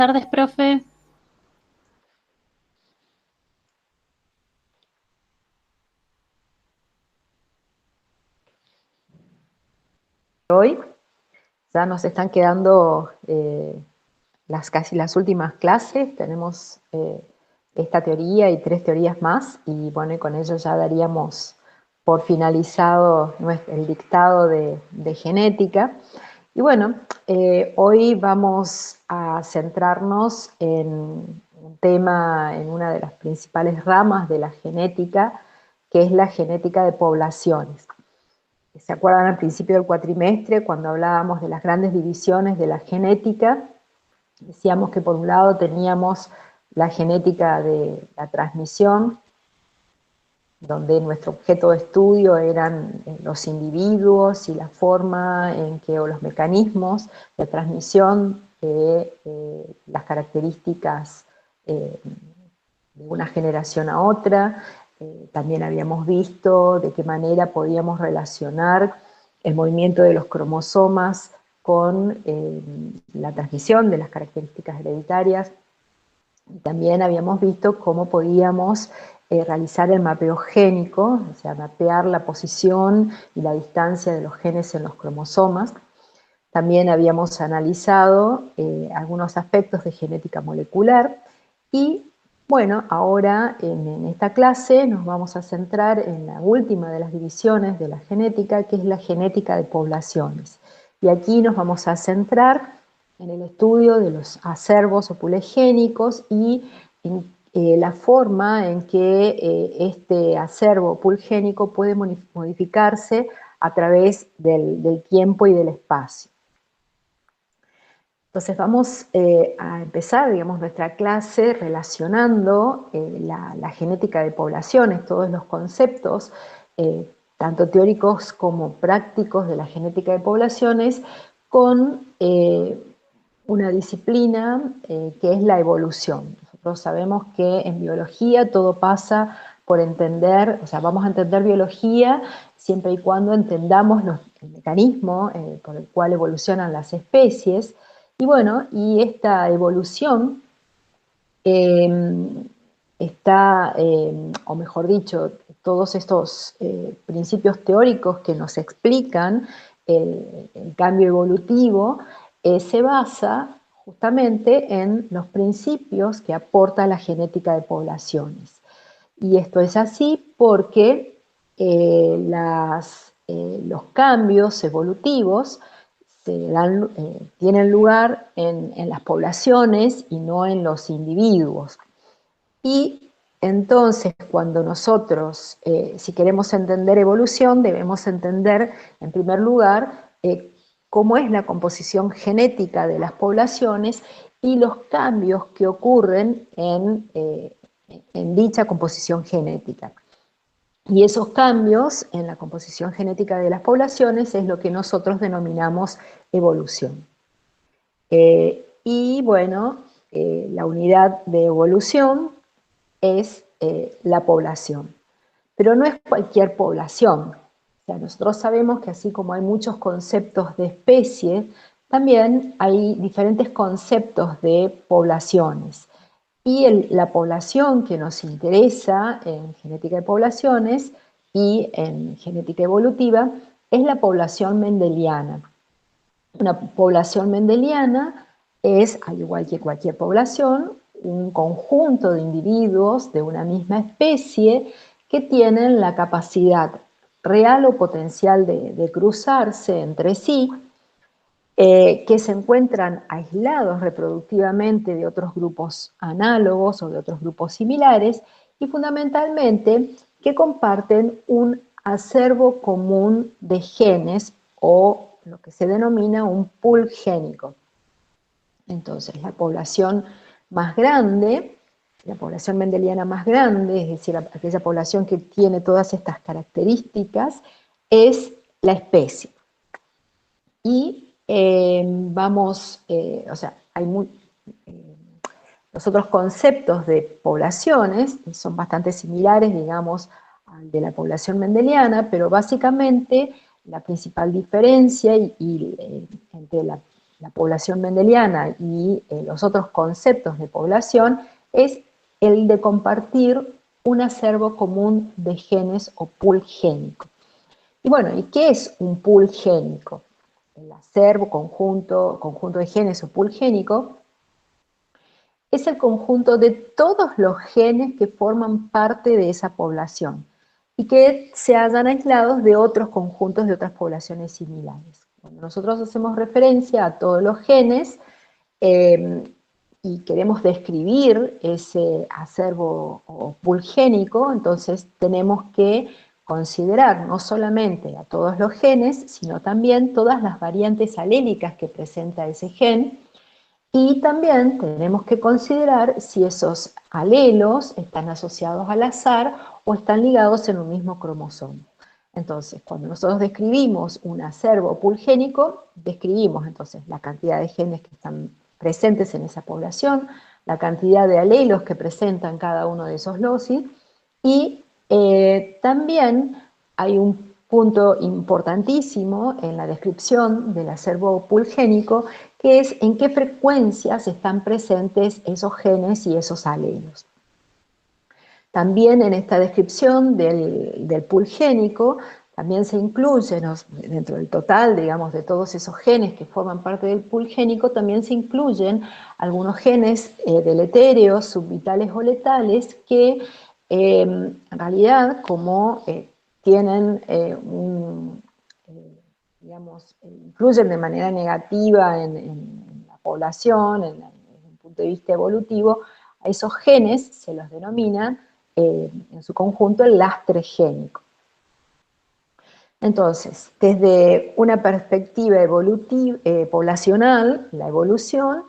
Tardes, profe. Hoy ya nos están quedando casi las últimas clases. Tenemos esta teoría y 3 teorías más, y bueno, y con ello ya daríamos por finalizado el dictado de genética. Y bueno, hoy vamos a centrarnos en un tema, en una de las principales ramas de la genética, que es la genética de poblaciones. ¿Se acuerdan al principio del cuatrimestre, cuando hablábamos de las grandes divisiones de la genética? Decíamos que por un lado teníamos la genética de la transmisión, donde nuestro objeto de estudio eran los individuos y la forma en que, o los mecanismos de transmisión de las características de una generación a otra. También habíamos visto de qué manera podíamos relacionar el movimiento de los cromosomas con la transmisión de las características hereditarias. Y también habíamos visto cómo podíamos realizar el mapeo génico, o sea, mapear la posición y la distancia de los genes en los cromosomas. También habíamos analizado algunos aspectos de genética molecular y bueno, ahora en esta clase nos vamos a centrar en la última de las divisiones de la genética, que es la genética de poblaciones. Y aquí nos vamos a centrar en el estudio de los acervos o pools génicos y en la forma en que este acervo o pool génico puede modificarse a través del tiempo y del espacio. Entonces vamos a empezar, digamos, nuestra clase relacionando la genética de poblaciones, todos los conceptos, tanto teóricos como prácticos de la genética de poblaciones, con una disciplina que es la evolución. Nosotros sabemos que en biología todo pasa por entender, o sea, vamos a entender biología siempre y cuando entendamos el mecanismo por el cual evolucionan las especies. Y bueno, y esta evolución está, o mejor dicho, todos estos principios teóricos que nos explican el cambio evolutivo, se basa justamente en los principios que aporta la genética de poblaciones. Y esto es así porque los cambios evolutivos tienen lugar en las poblaciones y no en los individuos. Y entonces, cuando nosotros, si queremos entender evolución, debemos entender, en primer lugar, cómo es la composición genética de las poblaciones y los cambios que ocurren en dicha composición genética. Y esos cambios en la composición genética de las poblaciones es lo que nosotros denominamos evolución. Y bueno, la unidad de evolución es la población. Pero no es cualquier población. O sea, nosotros sabemos que así como hay muchos conceptos de especie, también hay diferentes conceptos de poblaciones. Y la población que nos interesa en genética de poblaciones y en genética evolutiva es la población mendeliana. Una población mendeliana es, al igual que cualquier población, un conjunto de individuos de una misma especie que tienen la capacidad real o potencial de cruzarse entre sí, que se encuentran aislados reproductivamente de otros grupos análogos o de otros grupos similares, y fundamentalmente que comparten un acervo común de genes o lo que se denomina un pool génico. Entonces, la población más grande, la población mendeliana más grande, es decir, aquella población que tiene todas estas características, es la especie. Y o sea, los otros conceptos de poblaciones son bastante similares, digamos, al de la población mendeliana, pero básicamente la principal diferencia entre la población mendeliana y los otros conceptos de población es el de compartir un acervo común de genes o pool génico. Y bueno, ¿y qué es un pool génico? El acervo, conjunto de genes o pool génico, es el conjunto de todos los genes que forman parte de esa población y que se hallan aislados de otros conjuntos de otras poblaciones similares. Cuando nosotros hacemos referencia a todos los genes y queremos describir ese acervo o pool génico, entonces tenemos que considerar no solamente a todos los genes, sino también todas las variantes alélicas que presenta ese gen. Y también tenemos que considerar si esos alelos están asociados al azar o están ligados en un mismo cromosoma. Entonces, cuando nosotros describimos un acervo pool génico, describimos entonces la cantidad de genes que están presentes en esa población, la cantidad de alelos que presentan cada uno de esos loci, y también hay un punto importantísimo en la descripción del acervo pool génico, que es en qué frecuencias están presentes esos genes y esos alelos. También en esta descripción del pool génico, también se incluyen, dentro del total, digamos, de todos esos genes que forman parte del pool génico, también se incluyen algunos genes deletéreos, subvitales o letales, que en realidad, como tienen digamos, influyen de manera negativa en la población, desde un punto de vista evolutivo, a esos genes se los denominan en su conjunto el lastre génico. Entonces, desde una perspectiva poblacional, la evolución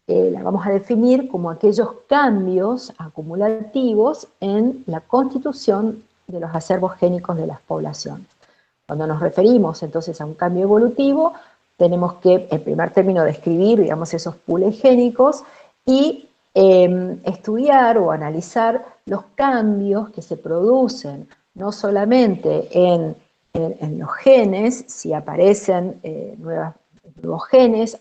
la vamos a definir como aquellos cambios acumulativos en la constitución de los acervos génicos de las poblaciones. Cuando nos referimos entonces a un cambio evolutivo, tenemos que, en primer término, describir, digamos, esos pools génicos y estudiar o analizar los cambios que se producen, no solamente en los genes, si aparecen nuevos genes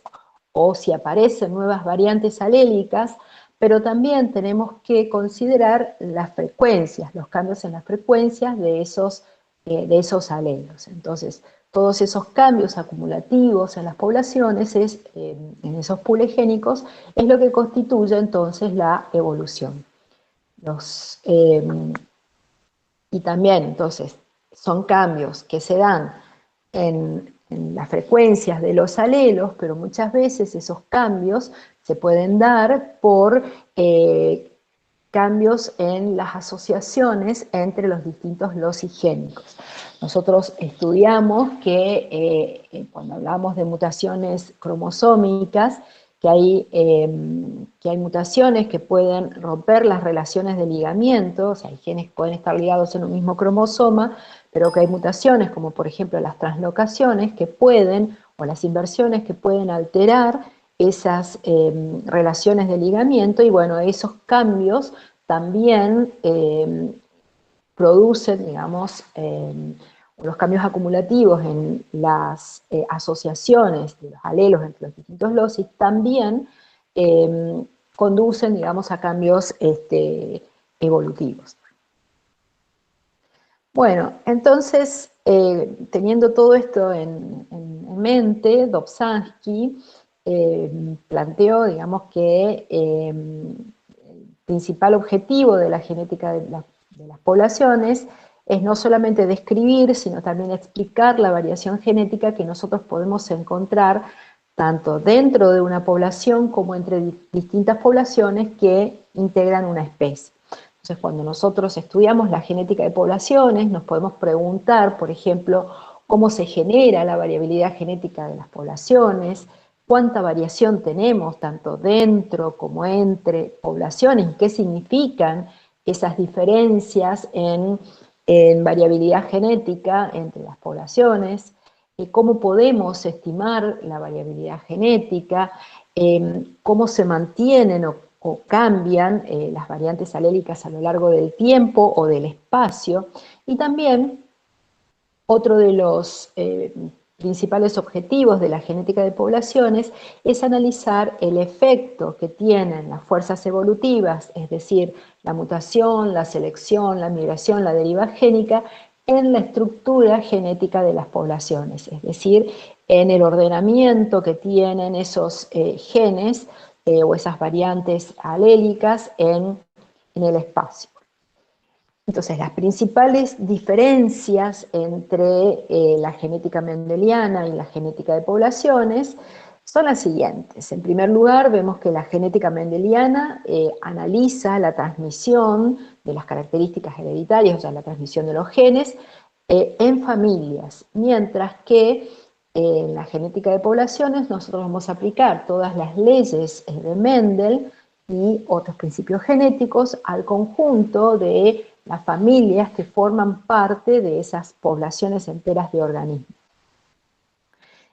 o si aparecen nuevas variantes alélicas, pero también tenemos que considerar las frecuencias, los cambios en las frecuencias de esos alelos. Entonces, todos esos cambios acumulativos en las poblaciones, en esos pools génicos, es lo que constituye entonces la evolución. Y también, entonces, son cambios que se dan en las frecuencias de los alelos, pero muchas veces esos cambios se pueden dar por cambios en las asociaciones entre los distintos loci génicos. Nosotros estudiamos que cuando hablamos de mutaciones cromosómicas, que hay mutaciones que pueden romper las relaciones de ligamiento, o sea, hay genes que pueden estar ligados en un mismo cromosoma, pero que hay mutaciones como por ejemplo las translocaciones que pueden, o las inversiones que pueden alterar esas relaciones de ligamiento, y bueno, esos cambios también producen, digamos, los cambios acumulativos en las asociaciones de los alelos entre los distintos loci también conducen, digamos, a cambios evolutivos. Bueno, entonces, teniendo todo esto en mente, Dobzhansky planteó, digamos, que el principal objetivo de la genética de las poblaciones es no solamente describir, sino también explicar la variación genética que nosotros podemos encontrar tanto dentro de una población como entre distintas poblaciones que integran una especie. Entonces, cuando nosotros estudiamos la genética de poblaciones, nos podemos preguntar, por ejemplo, cómo se genera la variabilidad genética de las poblaciones, cuánta variación tenemos tanto dentro como entre poblaciones, y qué significan esas diferencias en variabilidad genética entre las poblaciones, cómo podemos estimar la variabilidad genética, cómo se mantienen o cambian las variantes alélicas a lo largo del tiempo o del espacio, y también otro de los principales objetivos de la genética de poblaciones es analizar el efecto que tienen las fuerzas evolutivas, es decir, la mutación, la selección, la migración, la deriva génica, en la estructura genética de las poblaciones, es decir, en el ordenamiento que tienen esos genes o esas variantes alélicas en el espacio. Entonces, las principales diferencias entre la genética mendeliana y la genética de poblaciones son las siguientes. En primer lugar, vemos que la genética mendeliana analiza la transmisión de las características hereditarias, o sea, la transmisión de los genes, en familias, mientras que en la genética de poblaciones nosotros vamos a aplicar todas las leyes de Mendel y otros principios genéticos al conjunto de las familias que forman parte de esas poblaciones enteras de organismos.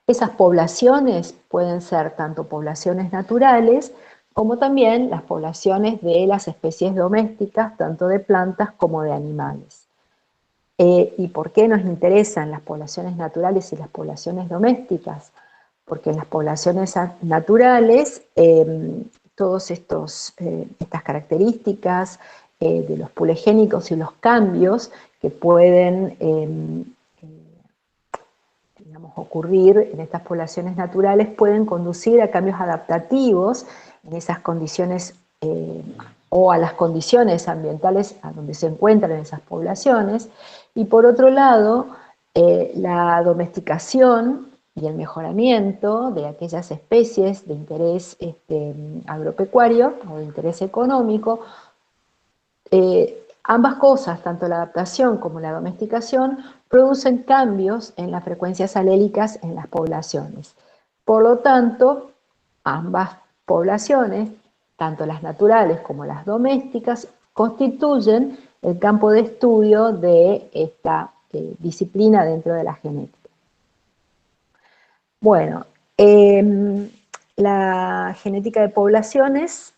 Esas poblaciones pueden ser tanto poblaciones naturales como también las poblaciones de las especies domésticas, tanto de plantas como de animales. ¿Y por qué nos interesan las poblaciones naturales y las poblaciones domésticas? Porque en las poblaciones naturales todas estas características de los pulegénicos y los cambios que pueden digamos, ocurrir en estas poblaciones naturales pueden conducir a cambios adaptativos en esas condiciones o a las condiciones ambientales a donde se encuentran esas poblaciones. Y por otro lado, la domesticación y el mejoramiento de aquellas especies de interés agropecuario o de interés económico, ambas cosas, tanto la adaptación como la domesticación, producen cambios en las frecuencias alélicas en las poblaciones. Por lo tanto, ambas poblaciones, tanto las naturales como las domésticas, constituyen el campo de estudio de esta disciplina dentro de la genética. Bueno, la genética de poblaciones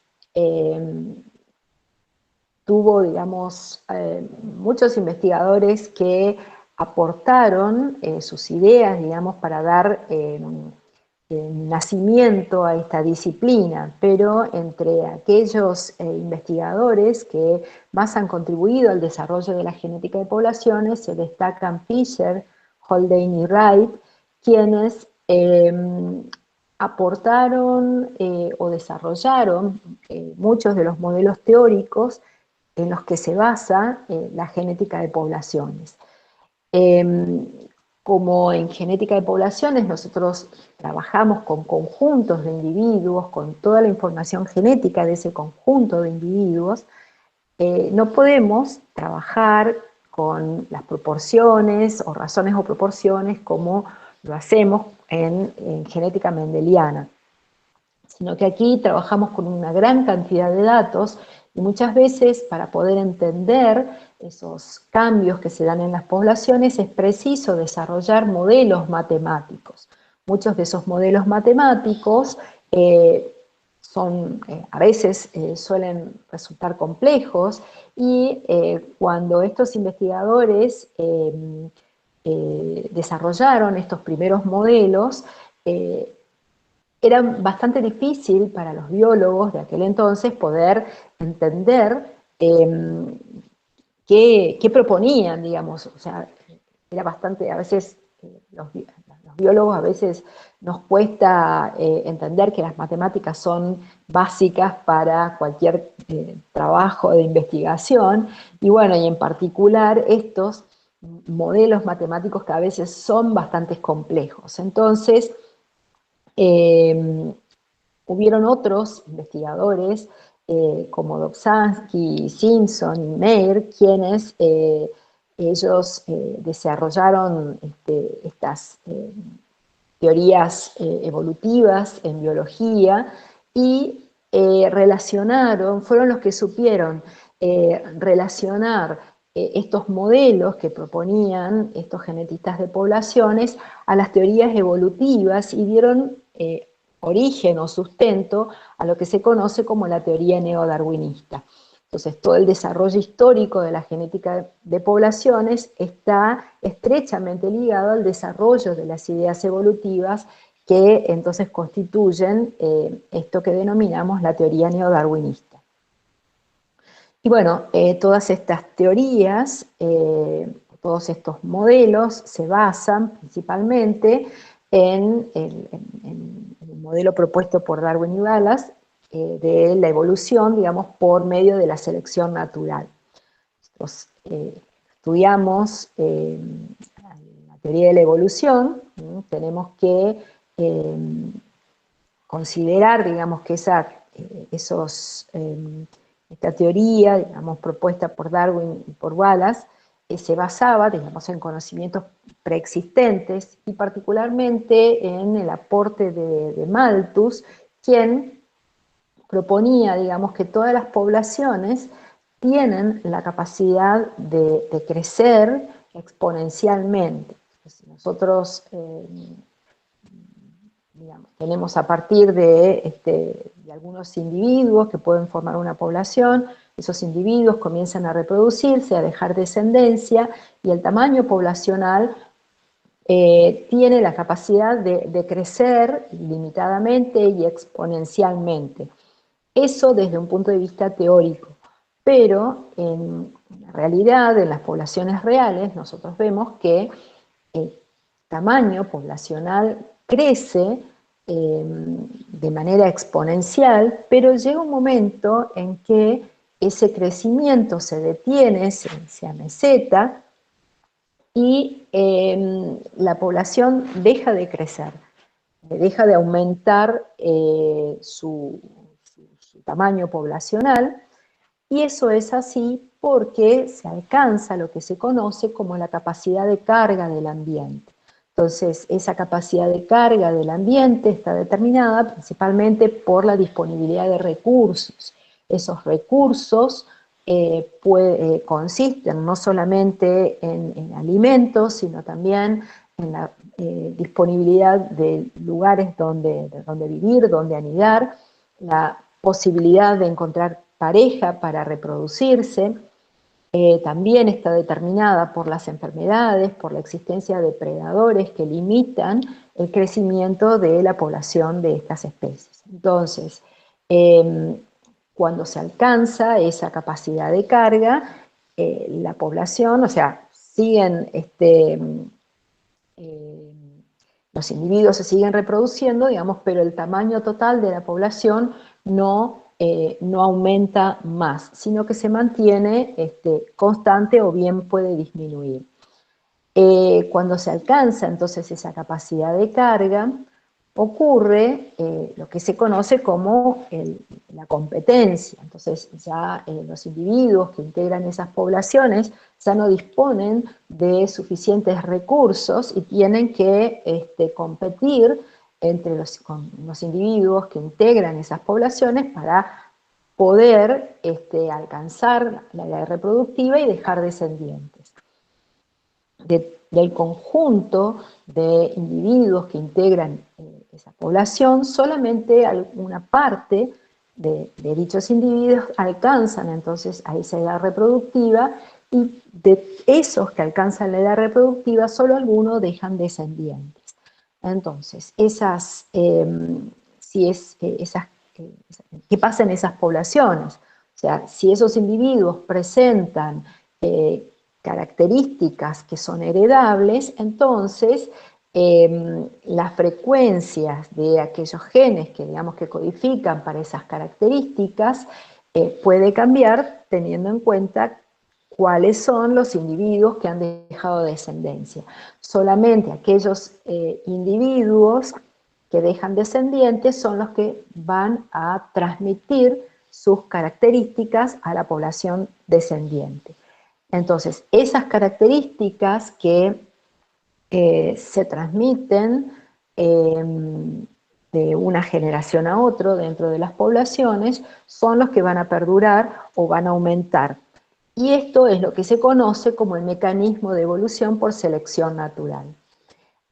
tuvo, digamos, muchos investigadores que aportaron sus ideas, digamos, para dar nacimiento a esta disciplina, pero entre aquellos investigadores que más han contribuido al desarrollo de la genética de poblaciones se destacan Fisher, Haldane y Wright, quienes aportaron o desarrollaron muchos de los modelos teóricos en los que se basa la genética de poblaciones. Como en genética de poblaciones nosotros trabajamos con conjuntos de individuos, con toda la información genética de ese conjunto de individuos, no podemos trabajar con las proporciones o razones o proporciones como lo hacemos en genética mendeliana, sino que aquí trabajamos con una gran cantidad de datos y muchas veces para poder entender esos cambios que se dan en las poblaciones es preciso desarrollar modelos matemáticos. Muchos de esos modelos matemáticos a veces suelen resultar complejos y cuando estos investigadores desarrollaron estos primeros modelos, era bastante difícil para los biólogos de aquel entonces poder entender qué proponían, digamos. O sea, era bastante, a veces, los biólogos a veces nos cuesta entender que las matemáticas son básicas para cualquier trabajo de investigación, y bueno, y en particular estos modelos matemáticos que a veces son bastante complejos. Entonces, hubieron otros investigadores como Dobzhansky, Simpson y Mayer, quienes ellos desarrollaron estas teorías evolutivas en biología y fueron los que supieron relacionar estos modelos que proponían estos genetistas de poblaciones a las teorías evolutivas y dieron origen o sustento a lo que se conoce como la teoría neodarwinista. Entonces, todo el desarrollo histórico de la genética de poblaciones está estrechamente ligado al desarrollo de las ideas evolutivas que entonces constituyen esto que denominamos la teoría neodarwinista. Y bueno, todas estas teorías, todos estos modelos se basan principalmente en el modelo propuesto por Darwin y Wallace de la evolución, digamos, por medio de la selección natural. Nosotros estudiamos la teoría de la evolución, tenemos que considerar, digamos, que esta teoría, digamos, propuesta por Darwin y por Wallace, se basaba, digamos, en conocimientos preexistentes y particularmente en el aporte de Malthus, quien proponía, digamos, que todas las poblaciones tienen la capacidad de crecer exponencialmente. Si nosotros digamos, tenemos a partir de algunos individuos que pueden formar una población, esos individuos comienzan a reproducirse, a dejar descendencia, y el tamaño poblacional tiene la capacidad de crecer limitadamente y exponencialmente. Eso desde un punto de vista teórico, pero en la realidad, en las poblaciones reales, nosotros vemos que el tamaño poblacional crece de manera exponencial, pero llega un momento en que ese crecimiento se detiene, se ameseta y la población deja de crecer, deja de aumentar su tamaño poblacional, y eso es así porque se alcanza lo que se conoce como la capacidad de carga del ambiente. Entonces, esa capacidad de carga del ambiente está determinada principalmente por la disponibilidad de recursos. Esos recursos consisten no solamente en alimentos, sino también en la disponibilidad de lugares donde vivir, donde anidar, la posibilidad de encontrar pareja para reproducirse, también está determinada por las enfermedades, por la existencia de predadores que limitan el crecimiento de la población de estas especies. Entonces, cuando se alcanza esa capacidad de carga, la población, o sea, siguen los individuos se siguen reproduciendo, digamos, pero el tamaño total de la población no aumenta más, sino que se mantiene constante o bien puede disminuir. Cuando se alcanza entonces esa capacidad de carga, ocurre lo que se conoce como la competencia. Entonces ya los individuos que integran esas poblaciones ya no disponen de suficientes recursos y tienen que competir entre con los individuos que integran esas poblaciones para poder alcanzar la edad reproductiva y dejar descendientes. Del conjunto de individuos que integran esa población, solamente alguna parte de dichos individuos alcanzan entonces a esa edad reproductiva, y de esos que alcanzan la edad reproductiva, solo algunos dejan descendientes. Entonces, ¿qué pasa en esas poblaciones? O sea, si esos individuos presentan características que son heredables, entonces las frecuencias de aquellos genes que, digamos, que codifican para esas características puede cambiar teniendo en cuenta cuáles son los individuos que han dejado descendencia. Solamente aquellos individuos que dejan descendientes son los que van a transmitir sus características a la población descendiente. Entonces, esas características que se transmiten de una generación a otra dentro de las poblaciones son los que van a perdurar o van a aumentar. Y esto es lo que se conoce como el mecanismo de evolución por selección natural.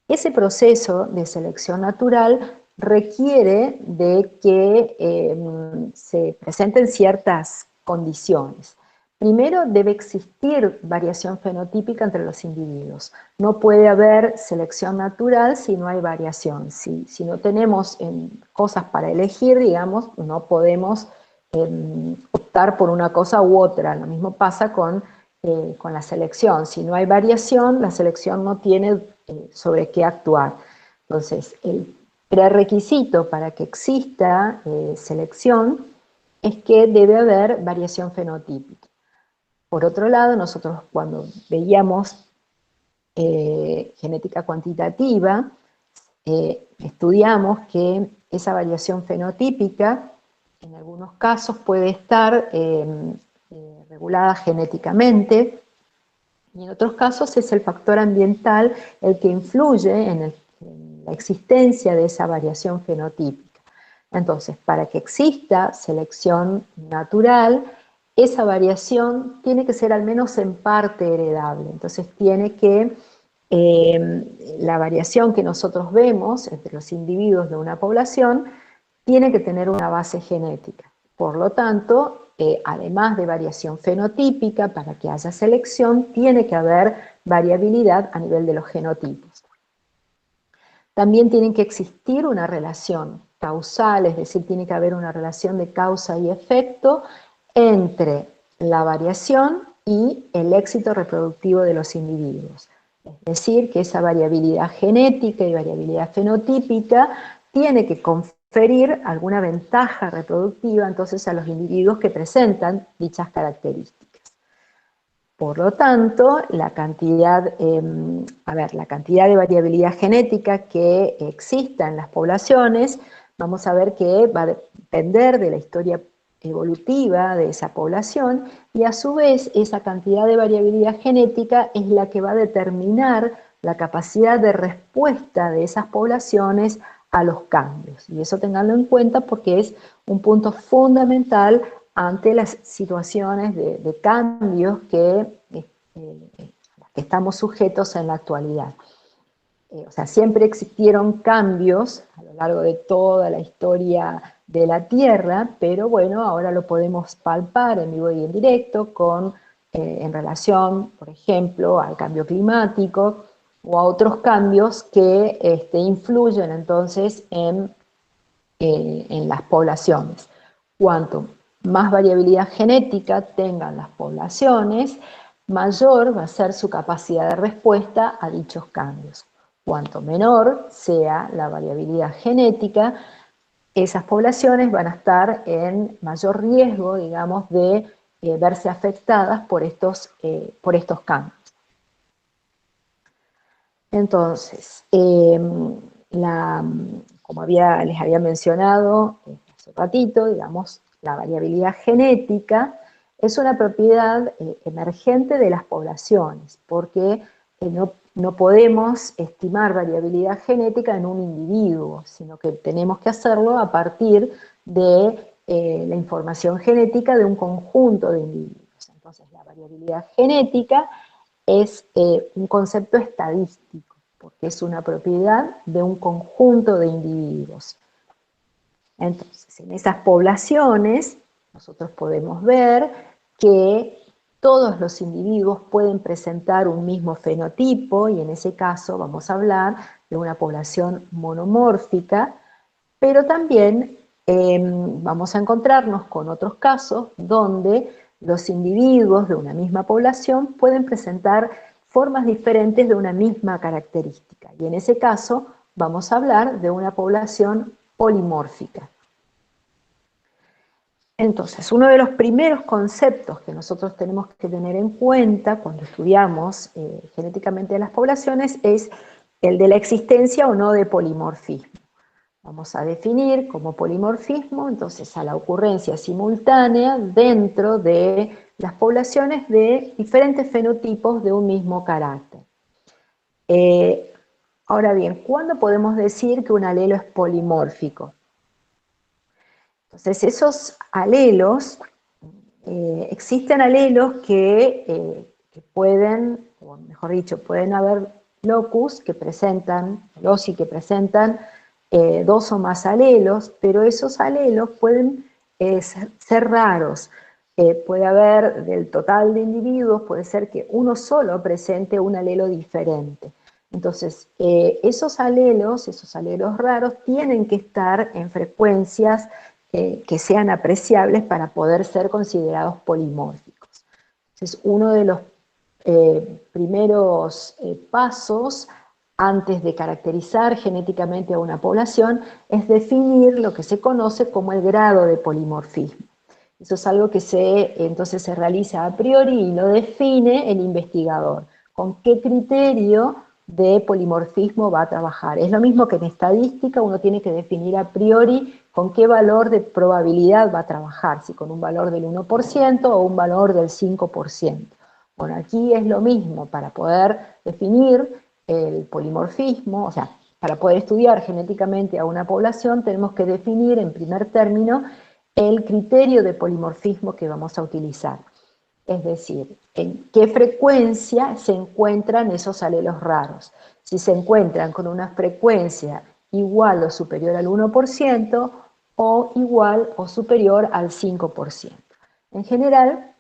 Ese proceso de selección natural requiere de que se presenten ciertas condiciones. Primero, debe existir variación fenotípica entre los individuos. No puede haber selección natural si no hay variación. Si no tenemos cosas para elegir, digamos, no podemos optar por una cosa u otra. Lo mismo pasa con la selección. Si no hay variación, la selección no tiene sobre qué actuar. Entonces, el prerequisito para que exista selección es que debe haber variación fenotípica. Por otro lado, nosotros cuando veíamos genética cuantitativa, estudiamos que esa variación fenotípica en algunos casos puede estar regulada genéticamente y en otros casos es el factor ambiental el que influye en la existencia de esa variación fenotípica. Entonces, para que exista selección natural, esa variación tiene que ser al menos en parte heredable. Entonces, tiene que, la variación que nosotros vemos entre los individuos de una población tiene que tener una base genética. Por lo tanto, además de variación fenotípica, para que haya selección, tiene que haber variabilidad a nivel de los genotipos. También tiene que existir una relación causal, es decir, tiene que haber una relación de causa y efecto entre la variación y el éxito reproductivo de los individuos. Es decir, que esa variabilidad genética y variabilidad fenotípica tiene que conferir alguna ventaja reproductiva entonces a los individuos que presentan dichas características. Por lo tanto, la cantidad de variabilidad genética que exista en las poblaciones, vamos a ver que va a depender de la historia evolutiva de esa población y a su vez esa cantidad de variabilidad genética es la que va a determinar la capacidad de respuesta de esas poblaciones a los cambios. Y eso tenganlo en cuenta porque es un punto fundamental ante las situaciones de cambios que estamos sujetos en la actualidad. O sea, siempre existieron cambios a lo largo de toda la historia de la Tierra, pero bueno, ahora lo podemos palpar en vivo y en directo en relación, por ejemplo, al cambio climático o a otros cambios que influyen entonces en las poblaciones. Cuanto más variabilidad genética tengan las poblaciones, mayor va a ser su capacidad de respuesta a dichos cambios. Cuanto menor sea la variabilidad genética, esas poblaciones van a estar en mayor riesgo, digamos, de verse afectadas por estos cambios. Entonces, como les había mencionado hace un ratito, digamos, la variabilidad genética es una propiedad emergente de las poblaciones, porque no podemos estimar variabilidad genética en un individuo, sino que tenemos que hacerlo a partir de la información genética de un conjunto de individuos. Entonces, la variabilidad genética es un concepto estadístico, porque es una propiedad de un conjunto de individuos. Entonces, en esas poblaciones, nosotros podemos ver que todos los individuos pueden presentar un mismo fenotipo, y en ese caso vamos a hablar de una población monomórfica, pero también vamos a encontrarnos con otros casos donde los individuos de una misma población pueden presentar formas diferentes de una misma característica. Y en ese caso vamos a hablar de una población polimórfica. Entonces, uno de los primeros conceptos que nosotros tenemos que tener en cuenta cuando estudiamos genéticamente las poblaciones es el de la existencia o no de polimorfismo. Vamos a definir como polimorfismo, entonces, a la ocurrencia simultánea dentro de las poblaciones de diferentes fenotipos de un mismo carácter. Ahora bien, ¿cuándo podemos decir que un alelo es polimórfico? Entonces, esos alelos, existen alelos que pueden, o mejor dicho, pueden haber locus que presentan, loci que presentan dos o más alelos, pero esos alelos pueden ser raros. puede haber, del total de individuos, puede ser que uno solo presente un alelo diferente. Entonces, esos alelos raros, tienen que estar en frecuencias que sean apreciables para poder ser considerados polimórficos. Entonces, uno de los primeros pasos antes de caracterizar genéticamente a una población es definir lo que se conoce como el grado de polimorfismo. Eso es algo que entonces se realiza a priori y lo define el investigador. ¿Con qué criterio de polimorfismo va a trabajar? Es lo mismo que en estadística, uno tiene que definir a priori con qué valor de probabilidad va a trabajar, si con un valor del 1% o un valor del 5%. Bueno, aquí es lo mismo, para poder definir el polimorfismo, o sea, para poder estudiar genéticamente a una población, tenemos que definir en primer término el criterio de polimorfismo que vamos a utilizar. Es decir, en qué frecuencia se encuentran esos alelos raros. Si se encuentran con una frecuencia igual o superior al 1% o igual o superior al 5%. En general,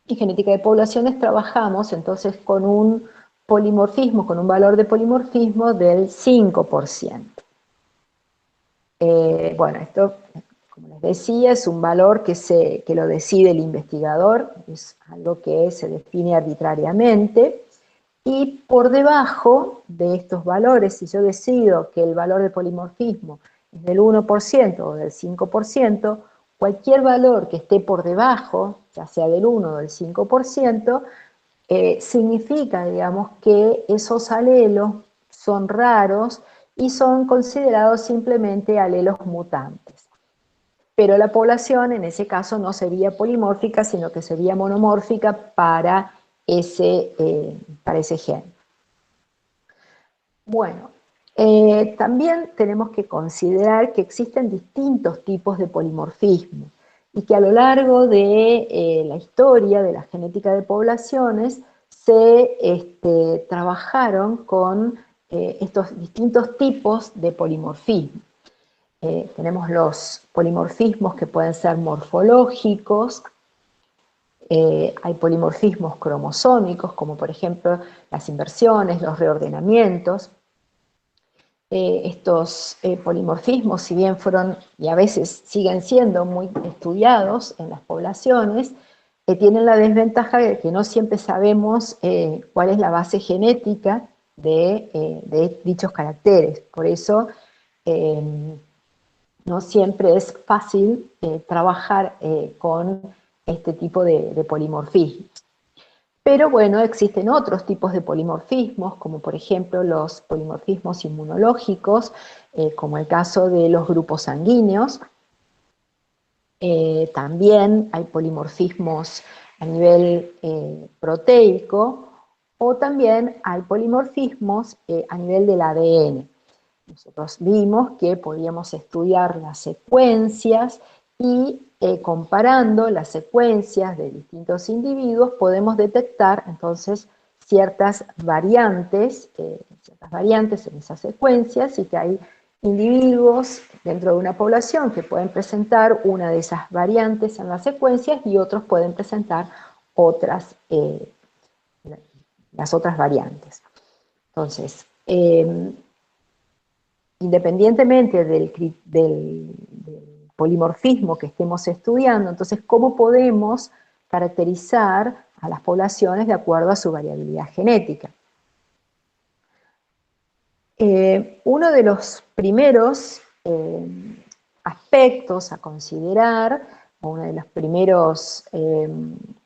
en genética de poblaciones trabajamos entonces con un polimorfismo, con un valor de polimorfismo del 5%. Bueno, esto, como les decía, es un valor que lo decide el investigador, es algo que se define arbitrariamente, y por debajo de estos valores, si yo decido que el valor de polimorfismo es del 1% o del 5%, cualquier valor que esté por debajo, ya sea del 1 o del 5%, significa, digamos, que esos alelos son raros y son considerados simplemente alelos mutantes. Pero la población en ese caso no sería polimórfica, sino que sería monomórfica para ese gen. Bueno, también tenemos que considerar que existen distintos tipos de polimorfismo y que a lo largo de la historia de la genética de poblaciones se trabajaron con estos distintos tipos de polimorfismo. Tenemos los polimorfismos que pueden ser morfológicos, hay polimorfismos cromosómicos, como por ejemplo las inversiones, los reordenamientos. Estos polimorfismos, si bien fueron y a veces siguen siendo muy estudiados en las poblaciones, tienen la desventaja de que no siempre sabemos cuál es la base genética de dichos caracteres. Por eso no siempre es fácil trabajar con este tipo de polimorfismos. Pero bueno, existen otros tipos de polimorfismos, como por ejemplo los polimorfismos inmunológicos, como el caso de los grupos sanguíneos. También hay polimorfismos a nivel proteico, o también hay polimorfismos a nivel del ADN. Nosotros vimos que podíamos estudiar las secuencias y comparando las secuencias de distintos individuos podemos detectar entonces ciertas variantes en esas secuencias, y que hay individuos dentro de una población que pueden presentar una de esas variantes en las secuencias y otros pueden presentar las otras variantes. Entonces, independientemente del polimorfismo que estemos estudiando, entonces, ¿cómo podemos caracterizar a las poblaciones de acuerdo a su variabilidad genética? Uno de los primeros aspectos a considerar, o uno de los primeros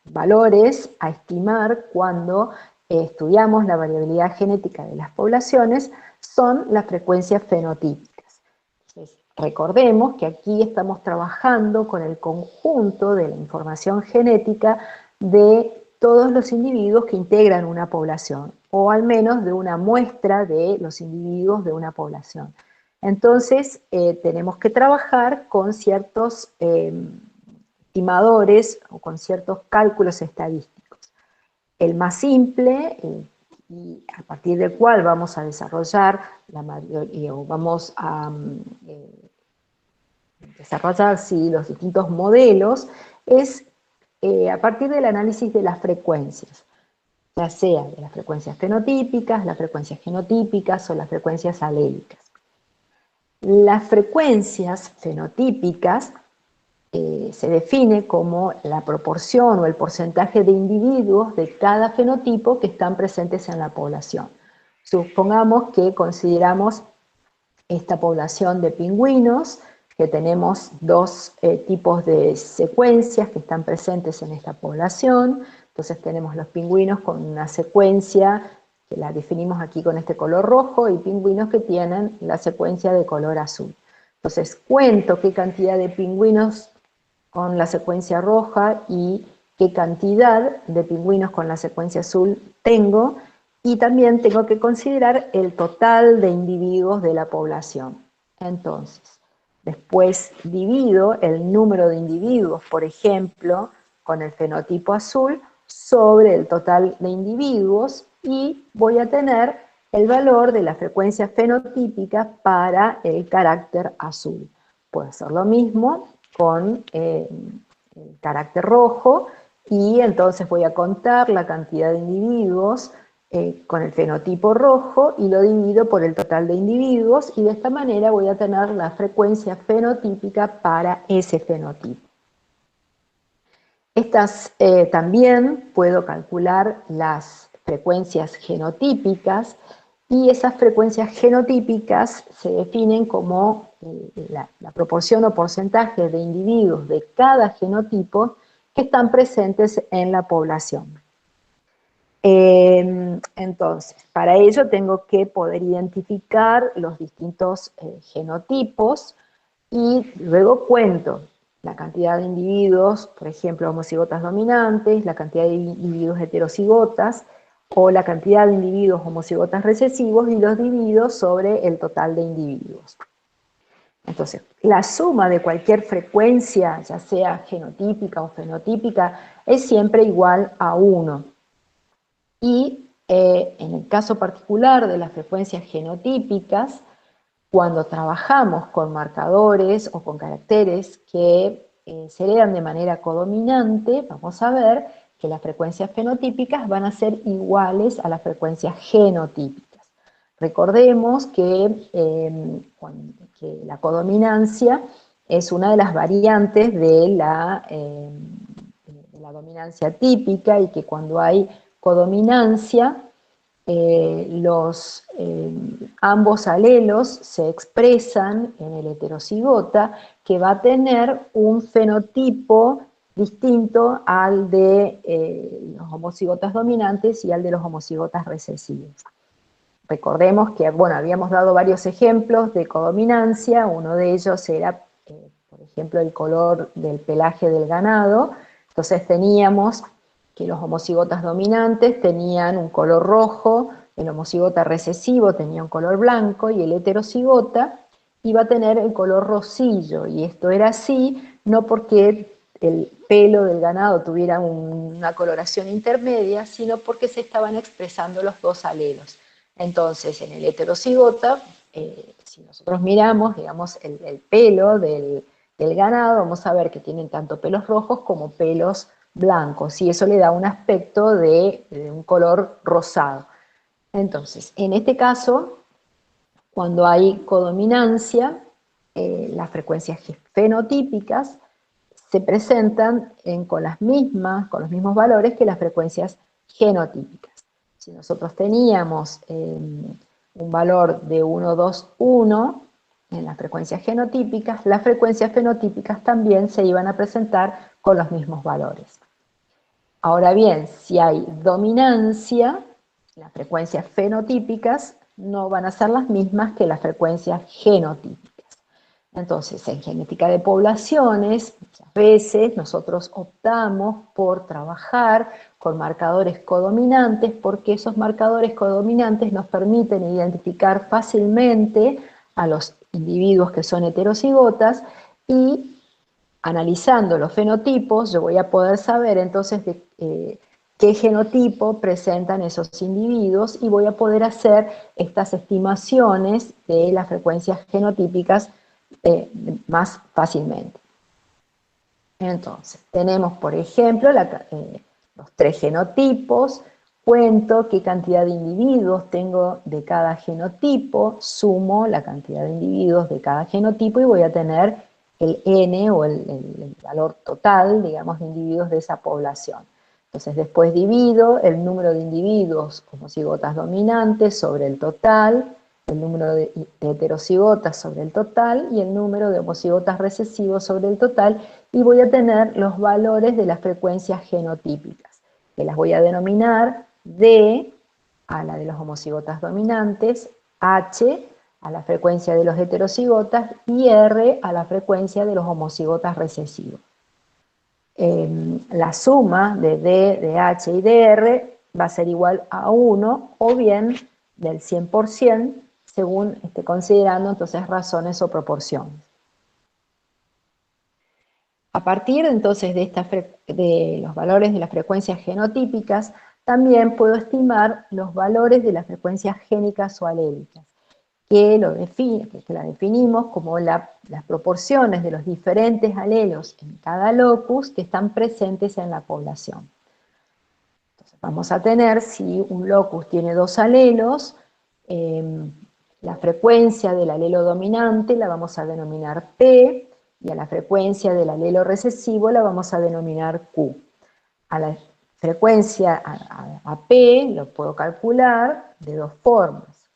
valores a estimar cuando estudiamos la variabilidad genética de las poblaciones, son las frecuencias fenotípicas. Entonces, recordemos que aquí estamos trabajando con el conjunto de la información genética de todos los individuos que integran una población, o al menos de una muestra de los individuos de una población. Entonces, tenemos que trabajar con ciertos estimadores o con ciertos cálculos estadísticos. El más simple, y a partir del cual vamos a desarrollar desarrollar los distintos modelos, es a partir del análisis de las frecuencias, ya sea de las frecuencias fenotípicas, las frecuencias genotípicas o las frecuencias alélicas. Las frecuencias fenotípicas se define como la proporción o el porcentaje de individuos de cada fenotipo que están presentes en la población. Supongamos que consideramos esta población de pingüinos, que tenemos dos tipos de secuencias que están presentes en esta población. Entonces tenemos los pingüinos con una secuencia que la definimos aquí con este color rojo, y pingüinos que tienen la secuencia de color azul. Entonces cuento qué cantidad de pingüinos con la secuencia roja y qué cantidad de pingüinos con la secuencia azul tengo, y también tengo que considerar el total de individuos de la población. Entonces, después divido el número de individuos, por ejemplo, con el fenotipo azul, sobre el total de individuos, y voy a tener el valor de la frecuencia fenotípica para el carácter azul. Puede ser lo mismo con el carácter rojo, y entonces voy a contar la cantidad de individuos con el fenotipo rojo y lo divido por el total de individuos, y de esta manera voy a tener la frecuencia fenotípica para ese fenotipo. También puedo calcular las frecuencias genotípicas, y esas frecuencias genotípicas se definen como la proporción o porcentaje de individuos de cada genotipo que están presentes en la población. Entonces, para ello tengo que poder identificar los distintos genotipos, y luego cuento la cantidad de individuos, por ejemplo, homocigotas dominantes, la cantidad de individuos heterocigotas, o la cantidad de individuos homocigotas recesivos, y los divido sobre el total de individuos. Entonces, la suma de cualquier frecuencia, ya sea genotípica o fenotípica, es siempre igual a 1. Y en el caso particular de las frecuencias genotípicas, cuando trabajamos con marcadores o con caracteres que se heredan de manera codominante, vamos a ver que las frecuencias fenotípicas van a ser iguales a las frecuencias genotípicas. Recordemos que la codominancia es una de las variantes de la dominancia típica, y que cuando hay codominancia, ambos alelos se expresan en el heterocigota, que va a tener un fenotipo distinto al de los homocigotas dominantes y al de los homocigotas recesivos. Recordemos que, bueno, habíamos dado varios ejemplos de codominancia. Uno de ellos era, por ejemplo, el color del pelaje del ganado. Entonces teníamos que los homocigotas dominantes tenían un color rojo, el homocigota recesivo tenía un color blanco, y el heterocigota iba a tener el color rosillo. Y esto era así no porque el pelo del ganado tuviera una coloración intermedia, sino porque se estaban expresando los dos alelos. Entonces, en el heterocigota, si nosotros miramos, digamos, el pelo del ganado, vamos a ver que tienen tanto pelos rojos como pelos blancos, y eso le da un aspecto de un color rosado. Entonces, en este caso, cuando hay codominancia, las frecuencias fenotípicas se presentan con los mismos valores que las frecuencias genotípicas. Si nosotros teníamos un valor de 1, 2, 1 en las frecuencias genotípicas, las frecuencias fenotípicas también se iban a presentar con los mismos valores. Ahora bien, si hay dominancia, las frecuencias fenotípicas no van a ser las mismas que las frecuencias genotípicas. Entonces, en genética de poblaciones, muchas veces nosotros optamos por trabajar con marcadores codominantes, porque esos marcadores codominantes nos permiten identificar fácilmente a los individuos que son heterocigotas, y analizando los fenotipos yo voy a poder saber entonces qué genotipo presentan esos individuos, y voy a poder hacer estas estimaciones de las frecuencias genotípicas más fácilmente. Entonces, tenemos, por ejemplo, los 3 genotipos, cuento qué cantidad de individuos tengo de cada genotipo, sumo la cantidad de individuos de cada genotipo y voy a tener el N o el valor total, digamos, de individuos de esa población. Entonces, después divido el número de individuos homocigotas dominantes sobre el total, el número de heterocigotas sobre el total y el número de homocigotas recesivos sobre el total, y voy a tener los valores de las frecuencias genotípicas, que las voy a denominar D a la de los homocigotas dominantes, H a la frecuencia de los heterocigotas y R a la frecuencia de los homocigotas recesivos. La suma de D, de H y de R va a ser igual a 1 o bien del 100%, según esté considerando entonces razones o proporciones. A partir entonces de los valores de las frecuencias genotípicas, también puedo estimar los valores de las frecuencias génicas o alélicas, que la definimos como las proporciones de los diferentes alelos en cada locus que están presentes en la población. Entonces vamos a tener, si un locus tiene 2 alelos, la frecuencia del alelo dominante la vamos a denominar P, y a la frecuencia del alelo recesivo la vamos a denominar Q. A la frecuencia a P lo puedo calcular de 2 formas.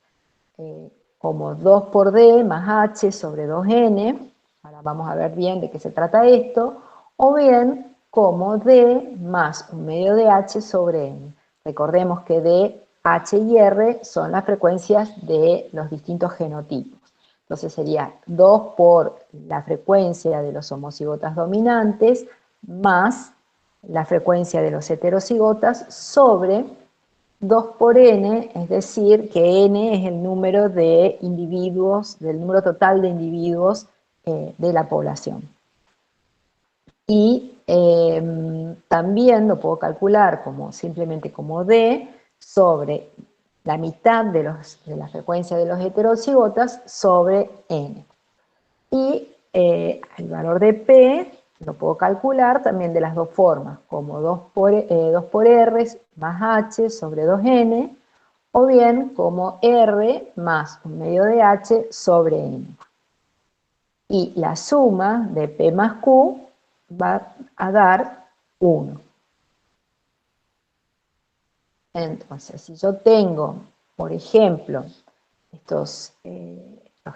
Como 2 por D más H sobre 2N, ahora vamos a ver bien de qué se trata esto, o bien como D más un medio de H sobre N. Recordemos que D, H y R son las frecuencias de los distintos genotipos. Entonces sería 2 por la frecuencia de los homocigotas dominantes más la frecuencia de los heterocigotas sobre 2 por N, es decir, que N es el número de individuos, del número total de individuos de la población. Y también lo puedo calcular simplemente como D sobre la mitad de la frecuencia de los heterocigotas sobre N. Y el valor de P lo puedo calcular también de las 2 formas, como 2 por R más H sobre 2N, o bien como R más un medio de H sobre N. Y la suma de P más Q va a dar 1. Entonces, si yo tengo, por ejemplo, los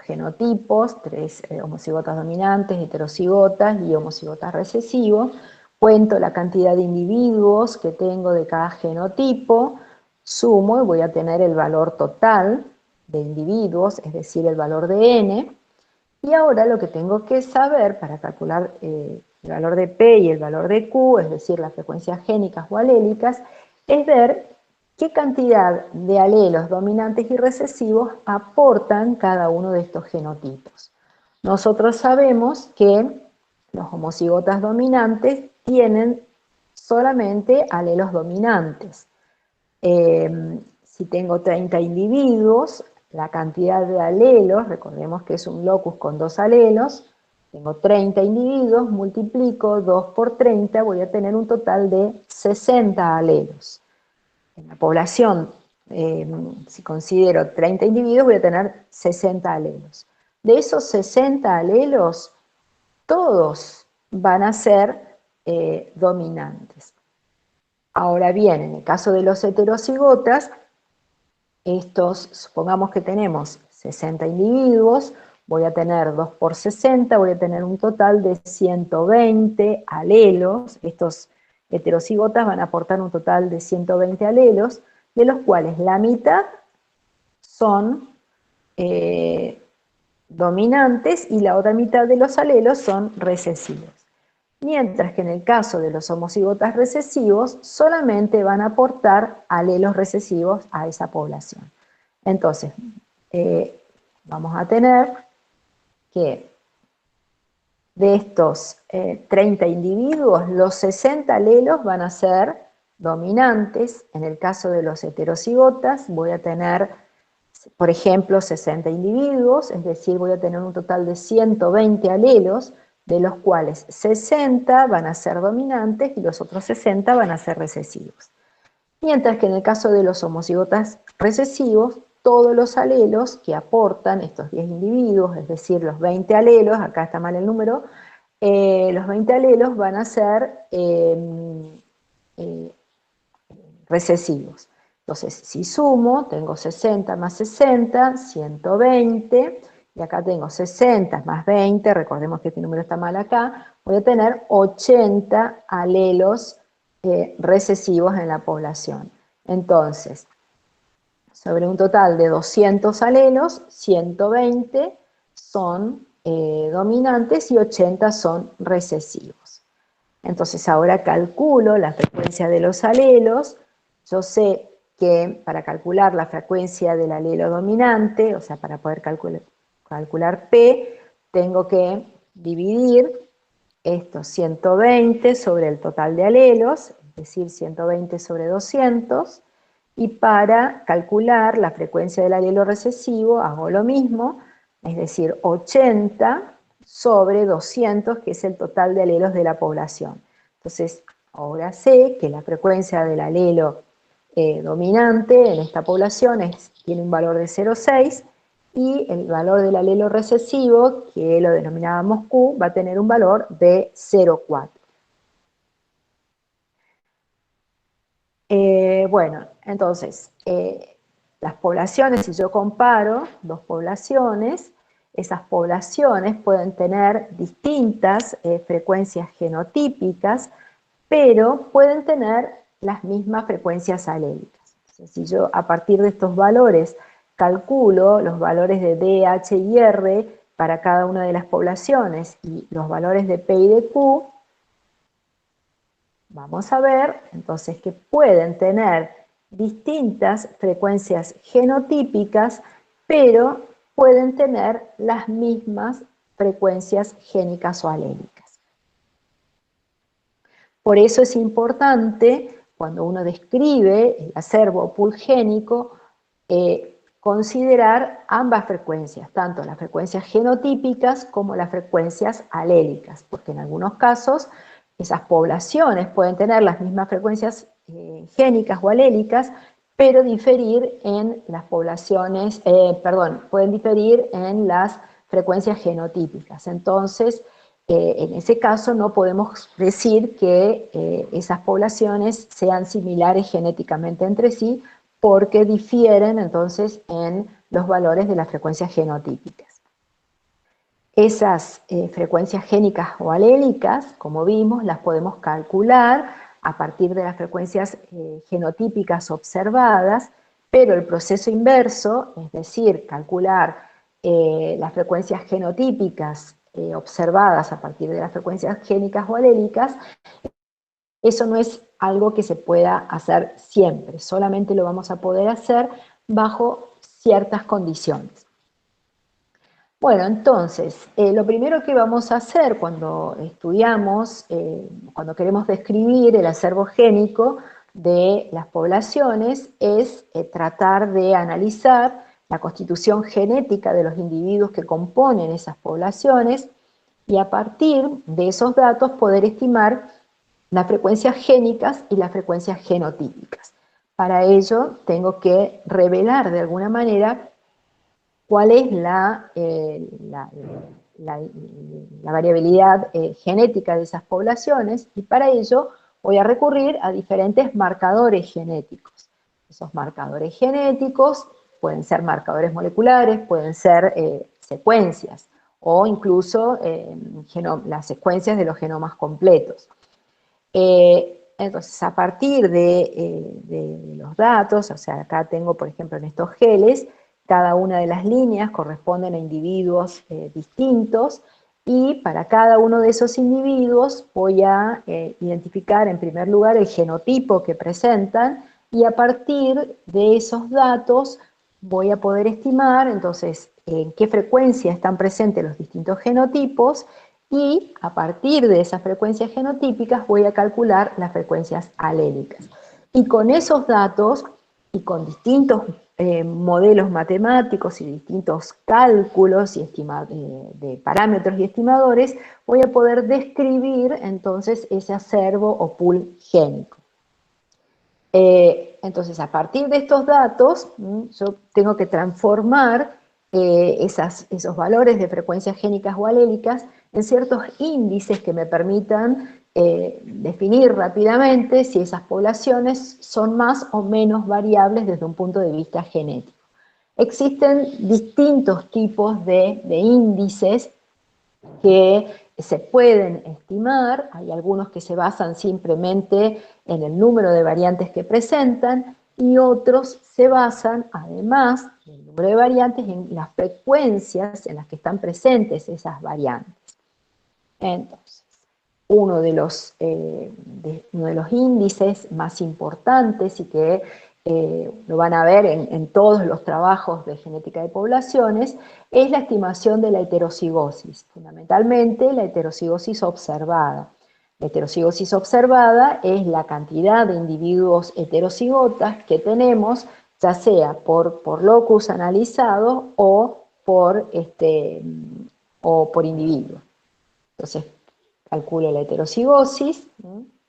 genotipos, 3 homocigotas dominantes, heterocigotas y homocigotas recesivos, cuento la cantidad de individuos que tengo de cada genotipo, sumo y voy a tener el valor total de individuos, es decir, el valor de N, y ahora lo que tengo que saber para calcular el valor de P y el valor de Q, es decir, las frecuencias génicas o alélicas, es ver qué cantidad de alelos dominantes y recesivos aportan cada uno de estos genotipos. Nosotros sabemos que los homocigotas dominantes tienen solamente alelos dominantes. Si tengo 30 individuos, la cantidad de alelos, recordemos que es un locus con 2 alelos, tengo 30 individuos, multiplico 2 por 30, voy a tener un total de 60 alelos. En la población, si considero 30 individuos, voy a tener 60 alelos. De esos 60 alelos, todos van a ser dominantes. Ahora bien, en el caso de los heterocigotas, supongamos que tenemos 60 individuos, voy a tener 2 por 60, voy a tener un total de 120 alelos. Estos heterocigotas van a aportar un total de 120 alelos, de los cuales la mitad son dominantes y la otra mitad de los alelos son recesivos. Mientras que en el caso de los homocigotas recesivos, solamente van a aportar alelos recesivos a esa población. Entonces, vamos a tener que de estos 30 individuos, los 60 alelos van a ser dominantes. En el caso de los heterocigotas, voy a tener, por ejemplo, 60 individuos, es decir, voy a tener un total de 120 alelos, de los cuales 60 van a ser dominantes y los otros 60 van a ser recesivos. Mientras que en el caso de los homocigotas recesivos, todos los alelos que aportan estos 10 individuos, es decir, los 20 alelos, acá está mal el número, los 20 alelos van a ser recesivos. Entonces, si sumo, tengo 60 más 60, 120, y acá tengo 60 más 20, recordemos que este número está mal acá, voy a tener 80 alelos recesivos en la población. Entonces, sobre un total de 200 alelos, 120 son dominantes y 80 son recesivos. Entonces ahora calculo la frecuencia de los alelos. Yo sé que para calcular la frecuencia del alelo dominante, o sea, para poder calcular P, tengo que dividir estos 120 sobre el total de alelos, es decir, 120 sobre 200, y para calcular la frecuencia del alelo recesivo hago lo mismo, es decir, 80 sobre 200, que es el total de alelos de la población. Entonces, ahora sé que la frecuencia del alelo dominante en esta población tiene un valor de 0,6 y el valor del alelo recesivo, que lo denominábamos Q, va a tener un valor de 0,4. Bueno, entonces, las poblaciones, si yo comparo dos poblaciones, esas poblaciones pueden tener distintas frecuencias genotípicas, pero pueden tener las mismas frecuencias alélicas. Entonces, si yo a partir de estos valores calculo los valores de D, H y R para cada una de las poblaciones y los valores de P y de Q, vamos a ver entonces que pueden tener distintas frecuencias genotípicas, pero pueden tener las mismas frecuencias génicas o alélicas. Por eso es importante, cuando uno describe el acervo pool génico, considerar ambas frecuencias, tanto las frecuencias genotípicas como las frecuencias alélicas, porque en algunos casos esas poblaciones pueden tener las mismas frecuencias génicas o alélicas, pero diferir en las poblaciones, pueden diferir en las frecuencias genotípicas. Entonces, en ese caso no podemos decir que esas poblaciones sean similares genéticamente entre sí, porque difieren entonces en los valores de las frecuencias genotípicas. Esas frecuencias génicas o alélicas, como vimos, las podemos calcular a partir de las frecuencias genotípicas observadas, pero el proceso inverso, es decir, calcular las frecuencias genotípicas observadas a partir de las frecuencias génicas o alélicas, eso no es algo que se pueda hacer siempre, solamente lo vamos a poder hacer bajo ciertas condiciones. Bueno, entonces, lo primero que vamos a hacer cuando estudiamos, cuando queremos describir el acervo génico de las poblaciones, es tratar de analizar la constitución genética de los individuos que componen esas poblaciones y a partir de esos datos poder estimar las frecuencias génicas y las frecuencias genotípicas. Para ello tengo que revelar de alguna manera cuál es la variabilidad genética de esas poblaciones y para ello voy a recurrir a diferentes marcadores genéticos. Esos marcadores genéticos pueden ser marcadores moleculares, pueden ser secuencias o incluso las secuencias de los genomas completos. Entonces, a partir de los datos, o sea, acá tengo, por ejemplo, en estos geles, cada una de las líneas corresponden a individuos distintos y para cada uno de esos individuos voy a identificar en primer lugar el genotipo que presentan y a partir de esos datos voy a poder estimar entonces en qué frecuencia están presentes los distintos genotipos y a partir de esas frecuencias genotípicas voy a calcular las frecuencias alélicas. Y con esos datos y con distintos modelos matemáticos y distintos cálculos y de parámetros y estimadores, voy a poder describir entonces ese acervo o pool génico. Entonces, a partir de estos datos, yo tengo que transformar esos valores de frecuencias génicas o alélicas en ciertos índices que me permitan definir rápidamente si esas poblaciones son más o menos variables desde un punto de vista genético. Existen distintos tipos de índices que se pueden estimar, hay algunos que se basan simplemente en el número de variantes que presentan y otros se basan, además del número de variantes, en las frecuencias en las que están presentes esas variantes. Entonces, uno de los índices más importantes y que lo van a ver en todos los trabajos de genética de poblaciones, es la estimación de la heterocigosis, fundamentalmente la heterocigosis observada. La heterocigosis observada es la cantidad de individuos heterocigotas que tenemos, ya sea por locus analizado o por individuo. Entonces, calculo la heterocigosis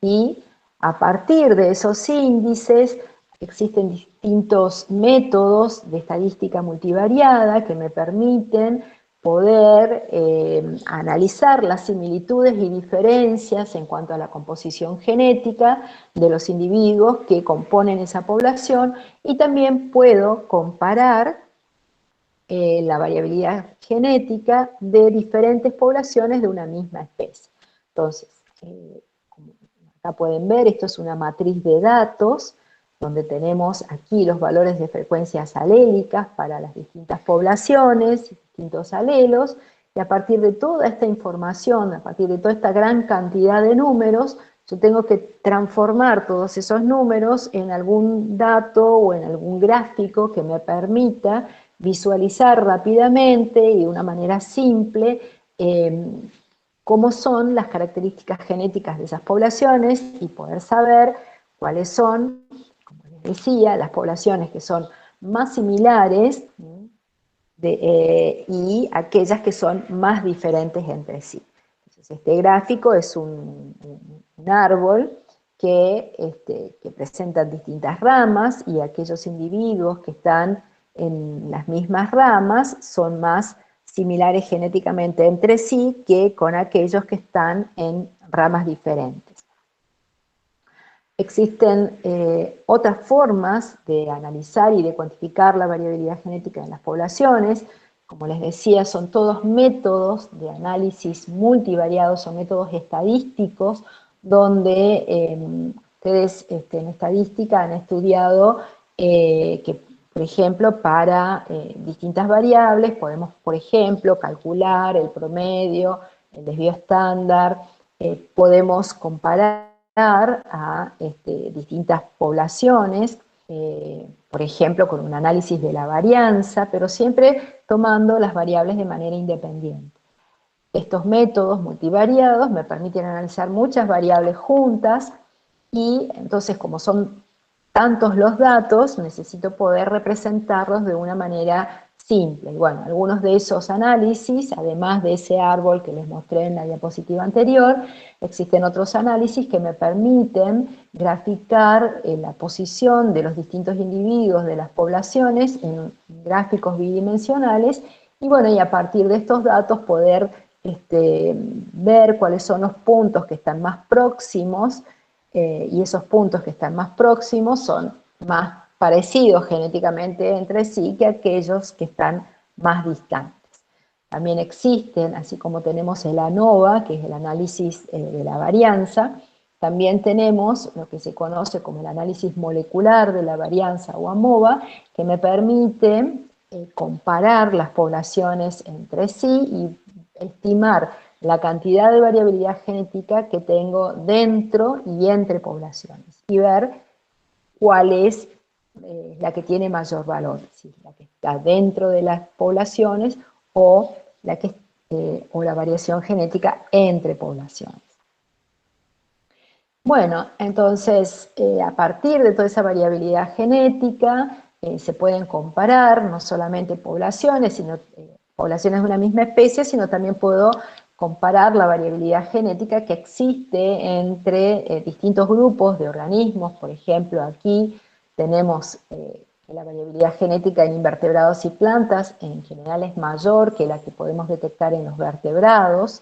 y a partir de esos índices existen distintos métodos de estadística multivariada que me permiten poder analizar las similitudes y diferencias en cuanto a la composición genética de los individuos que componen esa población y también puedo comparar la variabilidad genética de diferentes poblaciones de una misma especie. Entonces, como acá pueden ver, esto es una matriz de datos, donde tenemos aquí los valores de frecuencias alélicas para las distintas poblaciones, distintos alelos, y a partir de toda esta información, a partir de toda esta gran cantidad de números, yo tengo que transformar todos esos números en algún dato o en algún gráfico que me permita visualizar rápidamente y de una manera simple cómo son las características genéticas de esas poblaciones y poder saber cuáles son, como les decía, las poblaciones que son más similares y aquellas que son más diferentes entre sí. Entonces, este gráfico es un árbol que presenta distintas ramas y aquellos individuos que están en las mismas ramas son más similares genéticamente entre sí que con aquellos que están en ramas diferentes. Existen otras formas de analizar y de cuantificar la variabilidad genética en las poblaciones. Como les decía, son todos métodos de análisis multivariados, son métodos estadísticos, donde ustedes en estadística han estudiado que, por ejemplo, para distintas variables podemos, por ejemplo, calcular el promedio, el desvío estándar, podemos comparar a distintas poblaciones, por ejemplo, con un análisis de la varianza, pero siempre tomando las variables de manera independiente. Estos métodos multivariados me permiten analizar muchas variables juntas y entonces, como son tantos los datos, necesito poder representarlos de una manera simple. Y bueno, algunos de esos análisis, además de ese árbol que les mostré en la diapositiva anterior, existen otros análisis que me permiten graficar la posición de los distintos individuos de las poblaciones en gráficos bidimensionales y bueno, y a partir de estos datos poder ver cuáles son los puntos que están más próximos y esos puntos que están más próximos son más parecidos genéticamente entre sí que aquellos que están más distantes. También existen, así como tenemos el ANOVA, que es el análisis de la varianza, también tenemos lo que se conoce como el análisis molecular de la varianza o AMOVA, que me permite comparar las poblaciones entre sí y estimar la cantidad de variabilidad genética que tengo dentro y entre poblaciones y ver cuál es la que tiene mayor valor, si la que está dentro de las poblaciones o la variación genética entre poblaciones. Bueno, entonces a partir de toda esa variabilidad genética se pueden comparar no solamente poblaciones, sino poblaciones de una misma especie, sino también puedo comparar la variabilidad genética que existe entre distintos grupos de organismos. Por ejemplo, aquí tenemos que la variabilidad genética en invertebrados y plantas en general es mayor que la que podemos detectar en los vertebrados.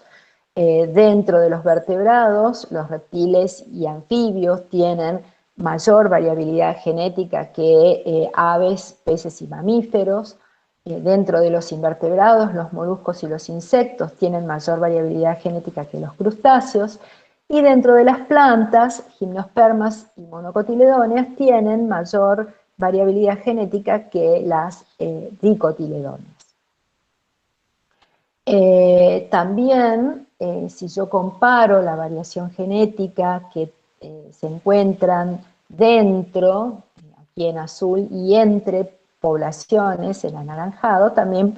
Dentro de los vertebrados, los reptiles y anfibios tienen mayor variabilidad genética que aves, peces y mamíferos. Dentro de los invertebrados, los moluscos y los insectos tienen mayor variabilidad genética que los crustáceos. Y dentro de las plantas, gimnospermas y monocotiledóneas tienen mayor variabilidad genética que las dicotiledóneas. También, si yo comparo la variación genética que se encuentran dentro, aquí en azul, y entre poblaciones, en anaranjado, también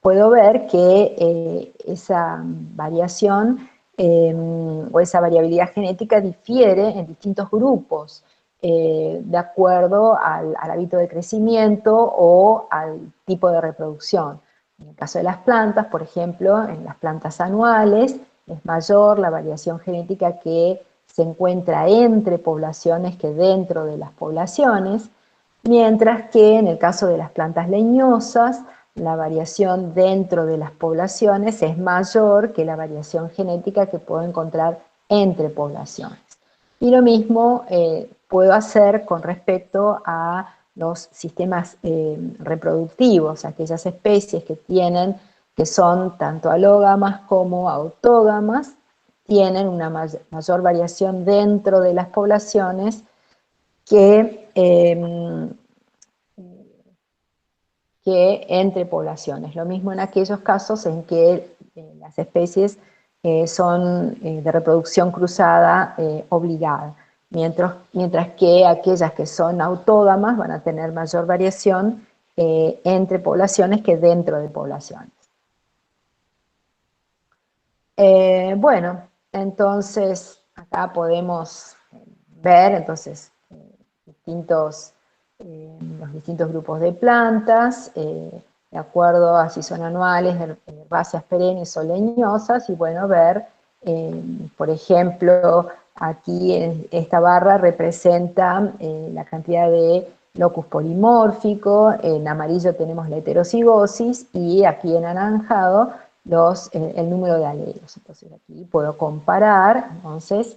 puedo ver que esa variación o esa variabilidad genética difiere en distintos grupos, de acuerdo al hábito de crecimiento o al tipo de reproducción. En el caso de las plantas, por ejemplo, en las plantas anuales es mayor la variación genética que se encuentra entre poblaciones que dentro de las poblaciones, mientras que en el caso de las plantas leñosas, la variación dentro de las poblaciones es mayor que la variación genética que puedo encontrar entre poblaciones. Y lo mismo puedo hacer con respecto a los sistemas reproductivos, aquellas especies que son tanto alógamas como autógamas, tienen una mayor variación dentro de las poblaciones que entre poblaciones. Lo mismo en aquellos casos en que las especies son de reproducción cruzada obligada, mientras que aquellas que son autógamas van a tener mayor variación entre poblaciones que dentro de poblaciones. Bueno, entonces acá podemos ver los distintos grupos de plantas, de acuerdo a si son anuales, herbáceas perennes o leñosas, y bueno, ver, por ejemplo, aquí en esta barra representa la cantidad de locus polimórfico, en amarillo tenemos la heterocigosis, y aquí en anaranjado el número de alelos. Entonces aquí puedo comparar, entonces,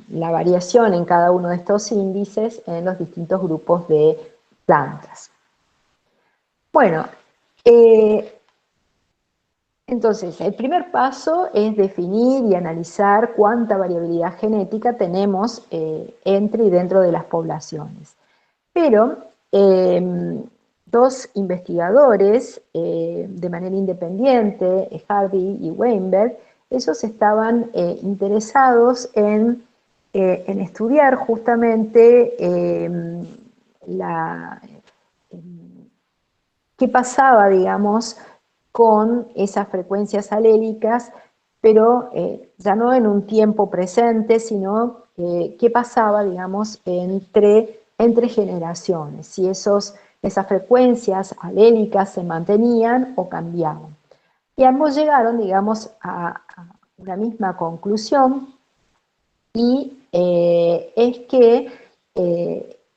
la variación en cada uno de estos índices en los distintos grupos de plantas. Bueno, entonces el primer paso es definir y analizar cuánta variabilidad genética tenemos entre y dentro de las poblaciones. Pero dos investigadores de manera independiente, Hardy y Weinberg, ellos estaban interesados en estudiar justamente qué pasaba, digamos, con esas frecuencias alélicas, pero ya no en un tiempo presente, sino qué pasaba, digamos, entre generaciones, si esas frecuencias alélicas se mantenían o cambiaban. Y ambos llegaron, digamos, a una misma conclusión, y es que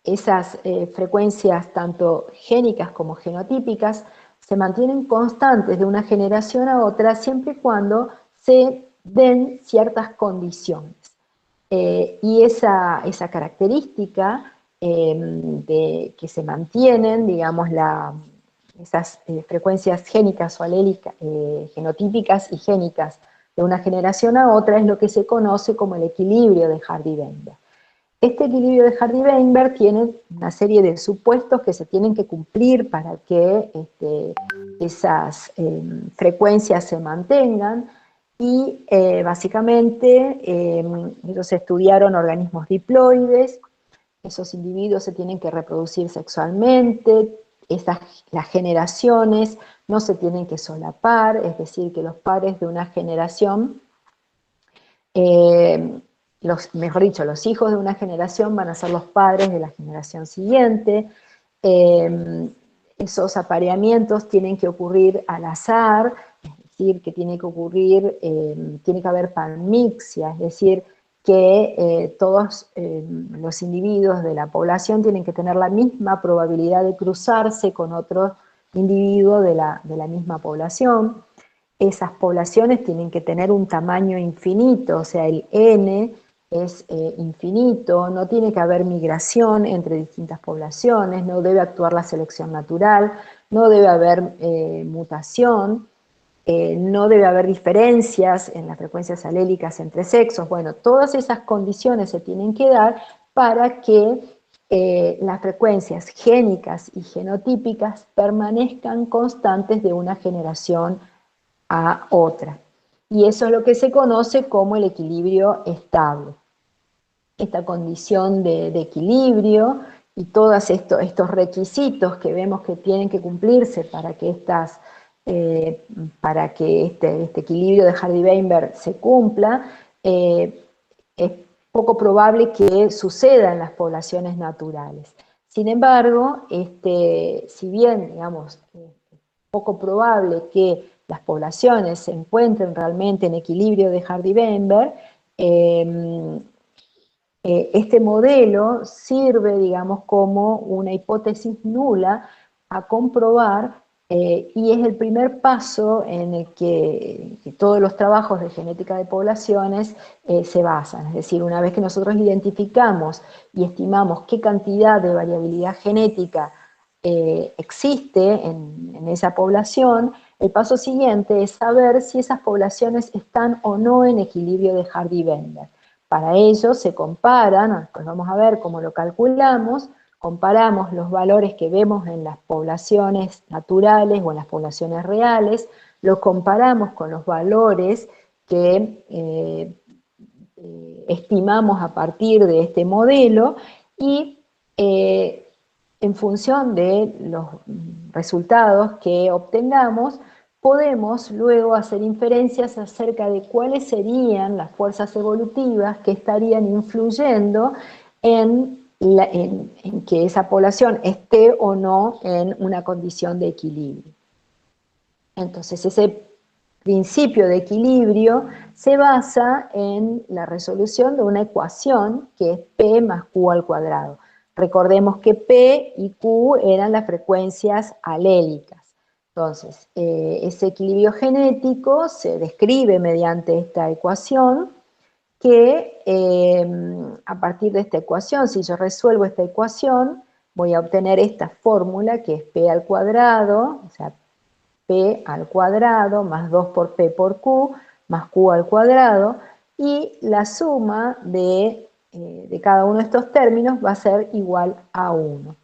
esas frecuencias tanto génicas como genotípicas se mantienen constantes de una generación a otra siempre y cuando se den ciertas condiciones. Y esa característica de que se mantienen, digamos, esas frecuencias génicas o alélicas, genotípicas y génicas de una generación a otra, es lo que se conoce como el equilibrio de Hardy-Weinberg. Este equilibrio de Hardy-Weinberg tiene una serie de supuestos que se tienen que cumplir para que esas frecuencias se mantengan, y básicamente ellos estudiaron organismos diploides. Esos individuos se tienen que reproducir sexualmente, las generaciones no se tienen que solapar, es decir, que los pares de una generación, mejor dicho, los hijos de una generación van a ser los padres de la generación siguiente. esos apareamientos tienen que ocurrir al azar, es decir, que tiene que ocurrir, tiene que haber panmixia, es decir, que todos los individuos de la población tienen que tener la misma probabilidad de cruzarse con otro individuo de la misma población. Esas poblaciones tienen que tener un tamaño infinito, o sea, el n es infinito, no tiene que haber migración entre distintas poblaciones, no debe actuar la selección natural, no debe haber mutación, no debe haber diferencias en las frecuencias alélicas entre sexos. Bueno, todas esas condiciones se tienen que dar para que las frecuencias génicas y genotípicas permanezcan constantes de una generación a otra. Y eso es lo que se conoce como el equilibrio estable. Esta condición de equilibrio y todos estos requisitos que vemos que tienen que cumplirse para que, este equilibrio de Hardy-Weinberg se cumpla, es poco probable que suceda en las poblaciones naturales. Sin embargo, si bien, digamos, es poco probable que las poblaciones se encuentren realmente en equilibrio de Hardy-Weinberg, este modelo sirve, digamos, como una hipótesis nula a comprobar y es el primer paso en el que todos los trabajos de genética de poblaciones se basan. Es decir, una vez que nosotros identificamos y estimamos qué cantidad de variabilidad genética existe en esa población, el paso siguiente es saber si esas poblaciones están o no en equilibrio de Hardy-Weinberg. Para ello se comparan, pues vamos a ver cómo lo calculamos, comparamos los valores que vemos en las poblaciones naturales o en las poblaciones reales, los comparamos con los valores que estimamos a partir de este modelo y en función de los resultados que obtengamos, podemos luego hacer inferencias acerca de cuáles serían las fuerzas evolutivas que estarían influyendo en que esa población esté o no en una condición de equilibrio. Entonces, ese principio de equilibrio se basa en la resolución de una ecuación que es P más Q al cuadrado. Recordemos que P y Q eran las frecuencias alélicas. Entonces, ese equilibrio genético se describe mediante esta ecuación que a partir de esta ecuación, si yo resuelvo esta ecuación, voy a obtener esta fórmula que es P al cuadrado, o sea, P al cuadrado más 2 por P por Q más Q al cuadrado, y la suma de cada uno de estos términos va a ser igual a 1.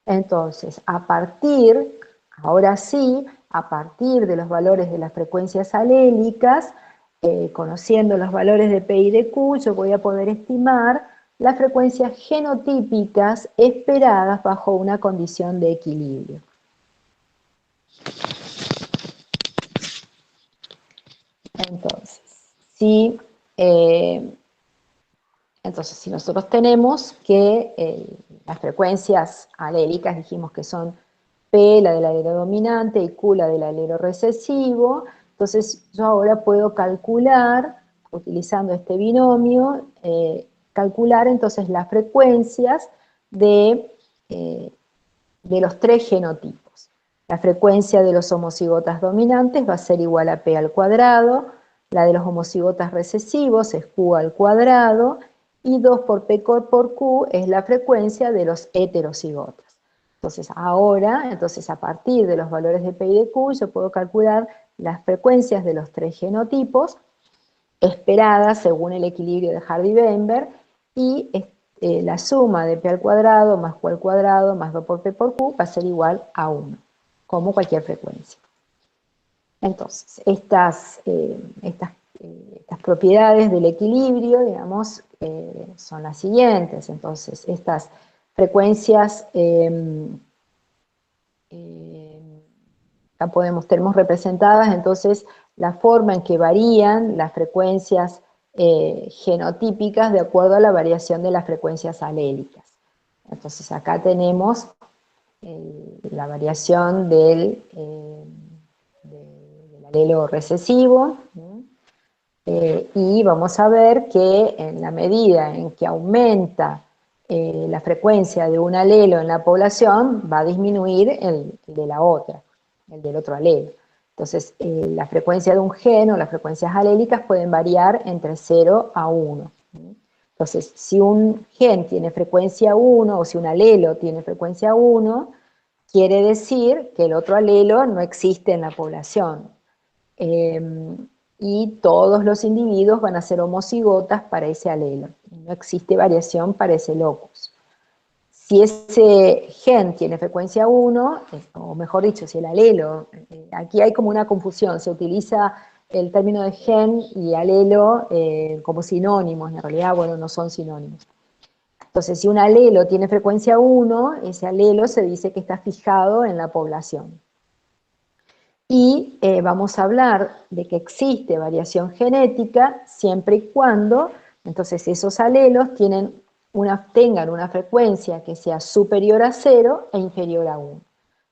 Entonces, ahora sí, a partir de los valores de las frecuencias alélicas, conociendo los valores de P y de Q, yo voy a poder estimar las frecuencias genotípicas esperadas bajo una condición de equilibrio. Entonces, si nosotros tenemos que las frecuencias alélicas, dijimos que son P, la del alelo dominante, y Q, la del alelo recesivo, entonces yo ahora puedo calcular, utilizando este binomio, calcular entonces las frecuencias de los tres genotipos. La frecuencia de los homocigotas dominantes va a ser igual a P al cuadrado, la de los homocigotas recesivos es Q al cuadrado, y 2 por P por Q es la frecuencia de los heterocigotas. Entonces ahora, a partir de los valores de P y de Q, yo puedo calcular las frecuencias de los tres genotipos esperadas según el equilibrio de Hardy-Weinberg, y la suma de P al cuadrado más Q al cuadrado más 2 por P por Q va a ser igual a 1, como cualquier frecuencia. Entonces, estas propiedades del equilibrio, digamos, son las siguientes. Entonces, estas frecuencias, acá tenemos representadas, entonces, la forma en que varían las frecuencias genotípicas de acuerdo a la variación de las frecuencias alélicas. Entonces, acá tenemos la variación del alelo recesivo, y vamos a ver que en la medida en que aumenta la frecuencia de un alelo en la población, va a disminuir el de la otra, el del otro alelo. Entonces, la frecuencia de un gen o las frecuencias alélicas pueden variar entre 0 a 1. Entonces, si un gen tiene frecuencia 1 o si un alelo tiene frecuencia 1, quiere decir que el otro alelo no existe en la población. Y todos los individuos van a ser homocigotas para ese alelo. No existe variación para ese locus. Si ese gen tiene frecuencia 1, o mejor dicho, si el alelo, aquí hay como una confusión, se utiliza el término de gen y alelo como sinónimos, en realidad, bueno, no son sinónimos. Entonces, si un alelo tiene frecuencia 1, ese alelo se dice que está fijado en la población. Y vamos a hablar de que existe variación genética siempre y cuando, entonces, esos alelos tengan una frecuencia que sea superior a 0 e inferior a 1.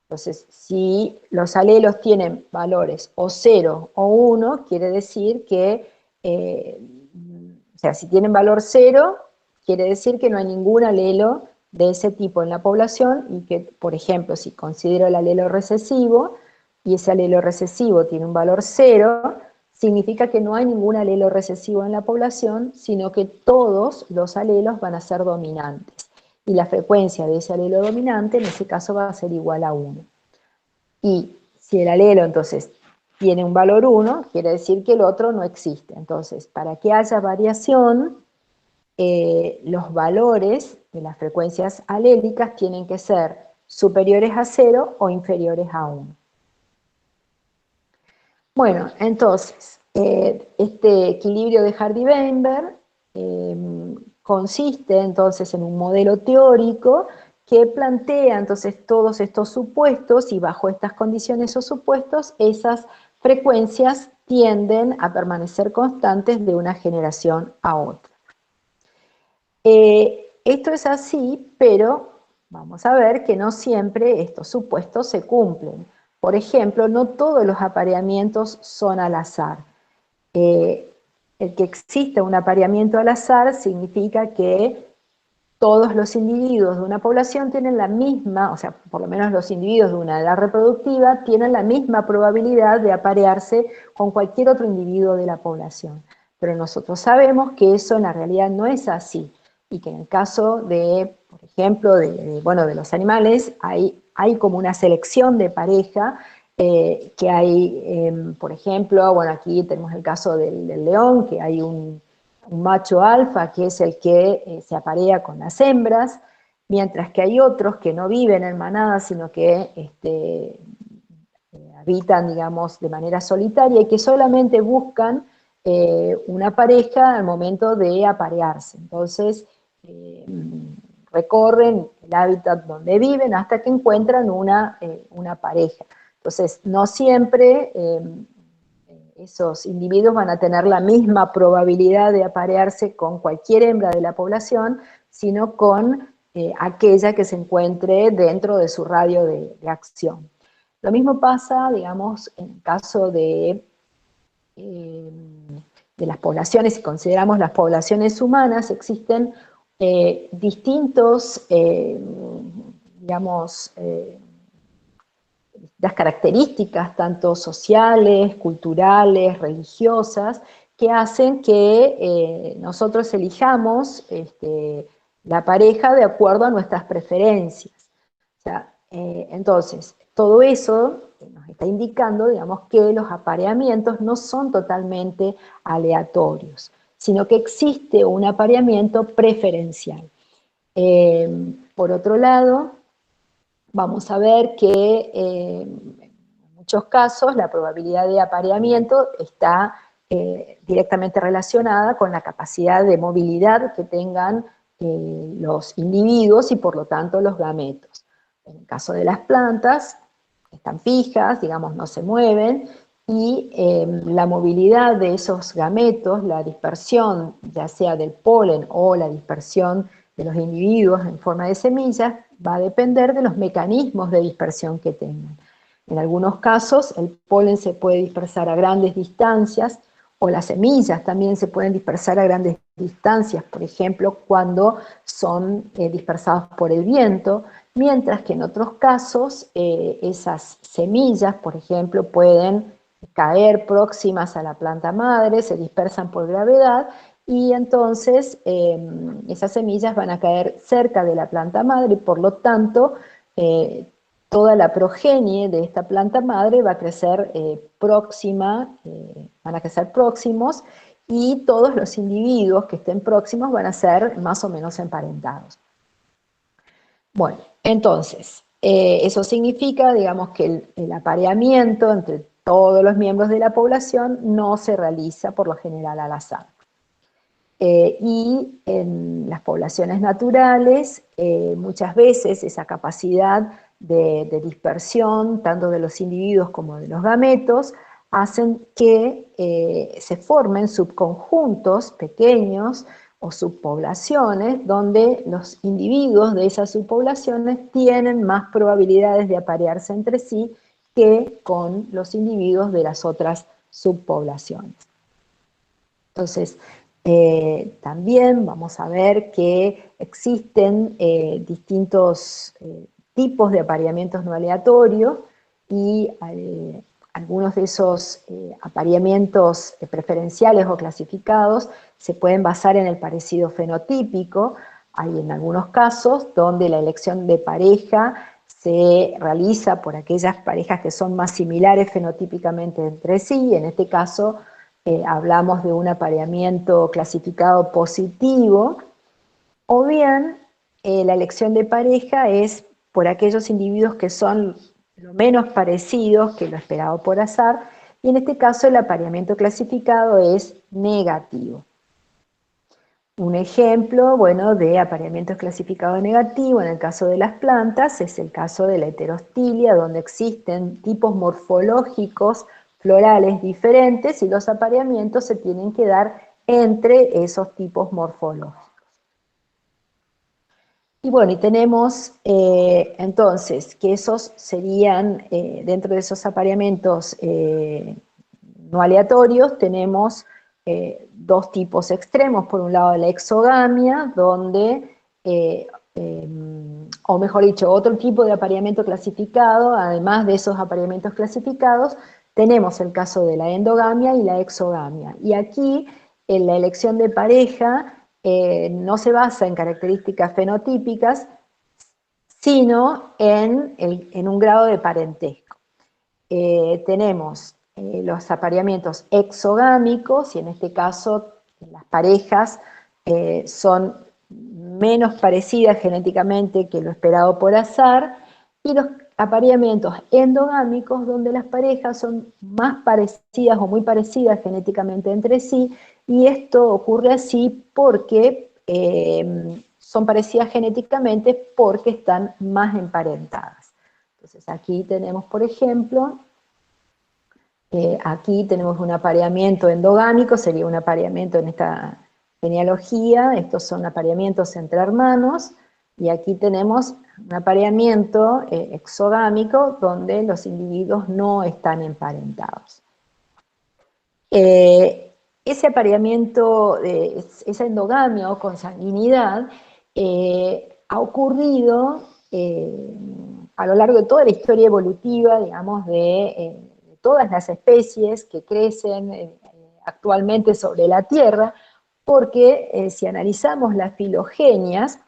Entonces, si los alelos tienen valores o 0 o 1, quiere decir que, o sea, si tienen valor 0, quiere decir que no hay ningún alelo de ese tipo en la población y que, por ejemplo, si considero el alelo recesivo y ese alelo recesivo tiene un valor 0, significa que no hay ningún alelo recesivo en la población, sino que todos los alelos van a ser dominantes. Y la frecuencia de ese alelo dominante en ese caso va a ser igual a 1. Y si el alelo entonces tiene un valor 1, quiere decir que el otro no existe. Entonces, para que haya variación, los valores de las frecuencias alélicas tienen que ser superiores a 0 o inferiores a 1. Bueno, entonces, este equilibrio de Hardy-Weinberg consiste entonces en un modelo teórico que plantea entonces todos estos supuestos y bajo estas condiciones o supuestos esas frecuencias tienden a permanecer constantes de una generación a otra. Esto es así, pero vamos a ver que no siempre estos supuestos se cumplen. Por ejemplo, no todos los apareamientos son al azar. El que exista un apareamiento al azar significa que todos los individuos de una población tienen la misma, o sea, por lo menos los individuos de una edad reproductiva tienen la misma probabilidad de aparearse con cualquier otro individuo de la población. Pero nosotros sabemos que eso en la realidad no es así y que en el caso de, por ejemplo, de los animales, hay como una selección de pareja que hay, por ejemplo, bueno, aquí tenemos el caso del león, que hay un macho alfa, que es el que se aparea con las hembras, mientras que hay otros que no viven en manadas, sino que habitan, digamos, de manera solitaria y que solamente buscan una pareja al momento de aparearse. Entonces, recorren el hábitat donde viven hasta que encuentran una pareja. Entonces, no siempre esos individuos van a tener la misma probabilidad de aparearse con cualquier hembra de la población, sino con aquella que se encuentre dentro de su radio de acción. Lo mismo pasa, digamos, en el caso de las poblaciones. Si consideramos las poblaciones humanas, existen distintos, digamos, las características tanto sociales, culturales, religiosas, que hacen que nosotros elijamos la pareja de acuerdo a nuestras preferencias. O sea, entonces, todo eso nos está indicando, digamos, que los apareamientos no son totalmente aleatorios, sino que existe un apareamiento preferencial. Por otro lado, vamos a ver que en muchos casos la probabilidad de apareamiento está directamente relacionada con la capacidad de movilidad que tengan los individuos y por lo tanto los gametos. En el caso de las plantas, están fijas, digamos, no se mueven, y la movilidad de esos gametos, la dispersión, ya sea del polen o la dispersión de los individuos en forma de semillas va a depender de los mecanismos de dispersión que tengan. En algunos casos el polen se puede dispersar a grandes distancias, o las semillas también se pueden dispersar a grandes distancias, por ejemplo, cuando son dispersadas por el viento, mientras que en otros casos esas semillas, por ejemplo, pueden caer próximas a la planta madre, se dispersan por gravedad, y entonces esas semillas van a caer cerca de la planta madre y por lo tanto toda la progenie de esta planta madre va a crecer próxima, van a crecer próximos, y todos los individuos que estén próximos van a ser más o menos emparentados. Bueno, entonces, eso significa, digamos, que el apareamiento entre todos los miembros de la población no se realiza por lo general al azar. Y en las poblaciones naturales, muchas veces esa capacidad de dispersión, tanto de los individuos como de los gametos, hacen que se formen subconjuntos pequeños o subpoblaciones, donde los individuos de esas subpoblaciones tienen más probabilidades de aparearse entre sí que con los individuos de las otras subpoblaciones. Entonces, también vamos a ver que existen distintos tipos de apareamientos no aleatorios, y algunos de esos apareamientos preferenciales o clasificados se pueden basar en el parecido fenotípico. Hay en algunos casos donde la elección de pareja se realiza por aquellas parejas que son más similares fenotípicamente entre sí. En este caso hablamos de un apareamiento clasificado positivo, o bien la elección de pareja es por aquellos individuos que son lo menos parecidos que lo esperado por azar, y en este caso el apareamiento clasificado es negativo. Un ejemplo, bueno, de apareamiento clasificado negativo en el caso de las plantas es el caso de la heterostilia, donde existen tipos morfológicos florales diferentes y los apareamientos se tienen que dar entre esos tipos morfológicos. Y bueno, y tenemos entonces que esos serían, dentro de esos apareamientos no aleatorios, tenemos dos tipos extremos. Por un lado la exogamia, donde, o mejor dicho, otro tipo de apareamiento clasificado, además de esos apareamientos clasificados, tenemos el caso de la endogamia y la exogamia. Y aquí, en la elección de pareja, no se basa en características fenotípicas, sino en un grado de parentesco. Tenemos los apareamientos exogámicos, y en este caso las parejas son menos parecidas genéticamente que lo esperado por azar, y los apareamientos endogámicos, donde las parejas son más parecidas o muy parecidas genéticamente entre sí, y esto ocurre así porque son parecidas genéticamente porque están más emparentadas. Entonces aquí tenemos, por ejemplo, aquí tenemos un apareamiento endogámico, sería un apareamiento en esta genealogía, estos son apareamientos entre hermanos, y aquí tenemos un apareamiento exogámico donde los individuos no están emparentados. Ese apareamiento, esa endogamia o consanguinidad, ha ocurrido a lo largo de toda la historia evolutiva, digamos, de todas las especies que crecen actualmente sobre la Tierra, porque si analizamos las filogenias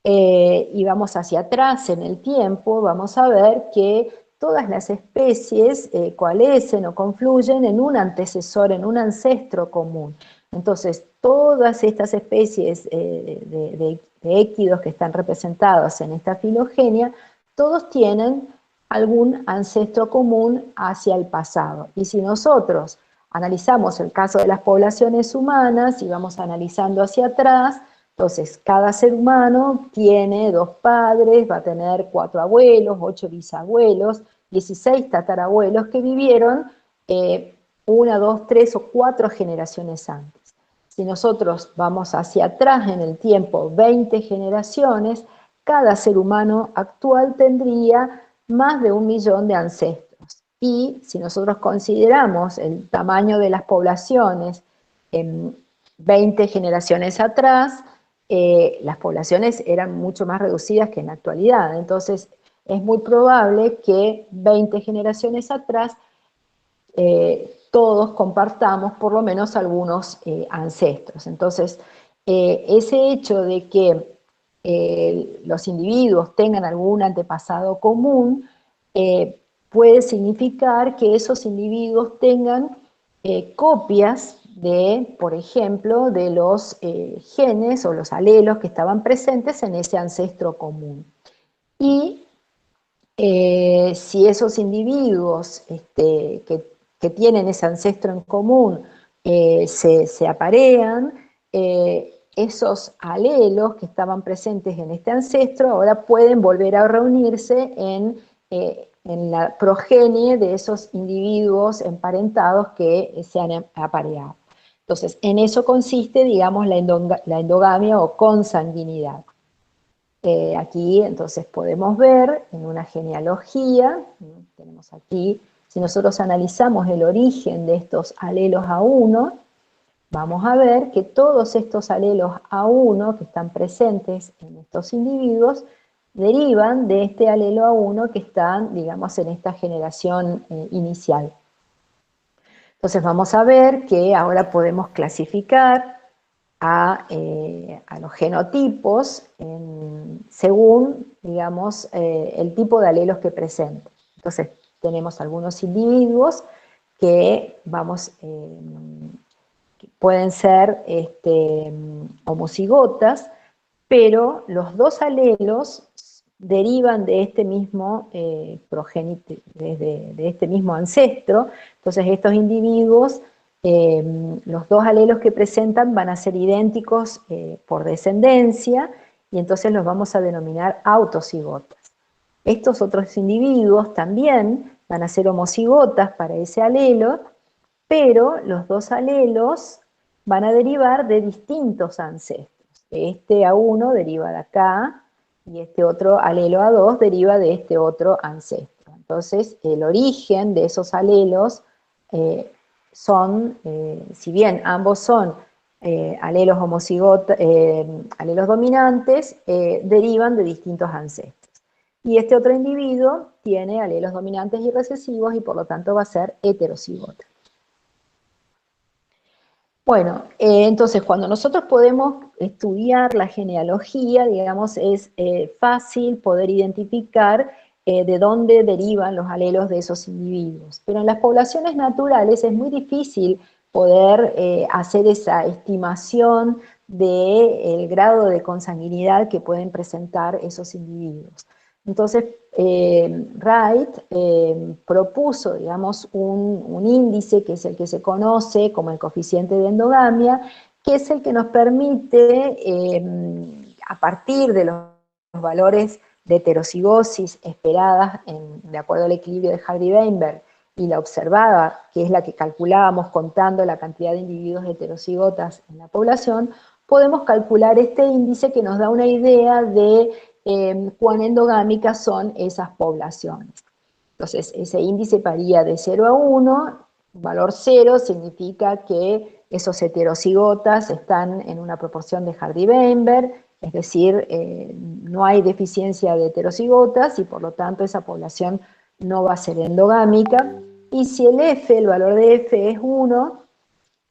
y vamos hacia atrás en el tiempo, vamos a ver que todas las especies coalescen o confluyen en un antecesor, en un ancestro común. Entonces, todas estas especies de équidos que están representadas en esta filogenia, todos tienen algún ancestro común hacia el pasado. Y si nosotros analizamos el caso de las poblaciones humanas y vamos analizando hacia atrás, entonces cada ser humano tiene 2 padres, va a tener 4 abuelos, 8 bisabuelos, 16 tatarabuelos que vivieron 1, 2, 3 o 4 generaciones antes. Si nosotros vamos hacia atrás en el tiempo, 20 generaciones, cada ser humano actual tendría más de 1.000.000 de ancestros. Y si nosotros consideramos el tamaño de las poblaciones en 20 generaciones atrás, las poblaciones eran mucho más reducidas que en la actualidad. Entonces, es muy probable que 20 generaciones atrás todos compartamos por lo menos algunos ancestros. Entonces, ese hecho de que los individuos tengan algún antepasado común puede significar que esos individuos tengan copias de, por ejemplo, de los genes o los alelos que estaban presentes en ese ancestro común. Y si esos individuos que tienen ese ancestro en común se aparean, esos alelos que estaban presentes en este ancestro ahora pueden volver a reunirse en la progenie de esos individuos emparentados que se han apareado. Entonces, en eso consiste, digamos, la endogamia o consanguinidad. Aquí entonces podemos ver en una genealogía, tenemos aquí, si nosotros analizamos el origen de estos alelos A1, vamos a ver que todos estos alelos A1 que están presentes en estos individuos derivan de este alelo A1 que están, digamos, en esta generación inicial. Entonces vamos a ver que ahora podemos clasificar a los genotipos según, digamos, el tipo de alelos que presenten. Entonces, tenemos algunos individuos que pueden ser homocigotas, pero los dos alelos derivan de este mismo progenitor, de este mismo ancestro. Entonces estos individuos, los dos alelos que presentan van a ser idénticos por descendencia, y entonces los vamos a denominar autocigotas. Estos otros individuos también van a ser homocigotas para ese alelo, pero los dos alelos van a derivar de distintos ancestros. Este A1 deriva de acá, y este otro alelo A2 deriva de este otro ancestro. Entonces, el origen de esos alelos si bien ambos son alelos alelos dominantes, derivan de distintos ancestros. Y este otro individuo tiene alelos dominantes y recesivos y por lo tanto va a ser heterocigota. Bueno, entonces cuando nosotros podemos estudiar la genealogía, digamos, es fácil poder identificar de dónde derivan los alelos de esos individuos. Pero en las poblaciones naturales es muy difícil poder hacer esa estimación del grado de consanguinidad que pueden presentar esos individuos. Entonces, Wright propuso, digamos, un índice que es el que se conoce como el coeficiente de endogamia, que es el que nos permite, a partir de los valores de heterocigosis esperadas de acuerdo al equilibrio de Hardy-Weinberg y la observada, que es la que calculábamos contando la cantidad de individuos heterocigotas en la población, podemos calcular este índice que nos da una idea de cuán endogámicas son esas poblaciones. Entonces, ese índice varía de 0 a 1, valor 0 significa que esos heterocigotas están en una proporción de Hardy-Weinberg, es decir, no hay deficiencia de heterocigotas y por lo tanto esa población no va a ser endogámica. Y si el F, el valor de F es 1,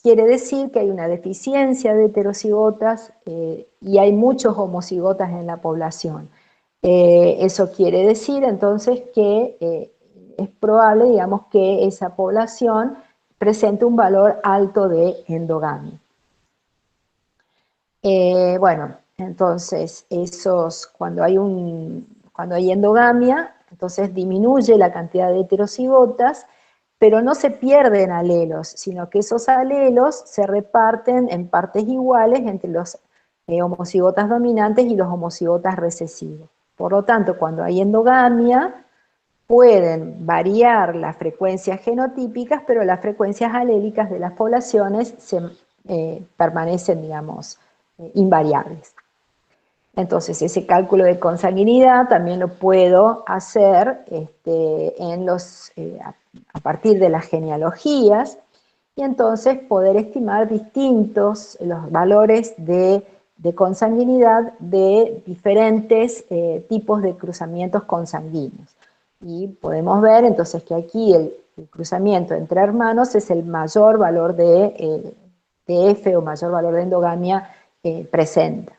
quiere decir que hay una deficiencia de heterocigotas y hay muchos homocigotas en la población. Eso quiere decir entonces que es probable, digamos, que esa población presente un valor alto de endogamia. Bueno, entonces cuando hay endogamia, entonces disminuye la cantidad de heterocigotas, pero no se pierden alelos, sino que esos alelos se reparten en partes iguales entre los homocigotas dominantes y los homocigotas recesivos. Por lo tanto, cuando hay endogamia, pueden variar las frecuencias genotípicas, pero las frecuencias alélicas de las poblaciones permanecen, digamos, invariables. Entonces, ese cálculo de consanguinidad también lo puedo hacer a partir de las genealogías, y entonces poder estimar distintos los valores de consanguinidad de diferentes tipos de cruzamientos consanguíneos. Y podemos ver entonces que aquí el cruzamiento entre hermanos es el mayor valor de F o mayor valor de endogamia presenta.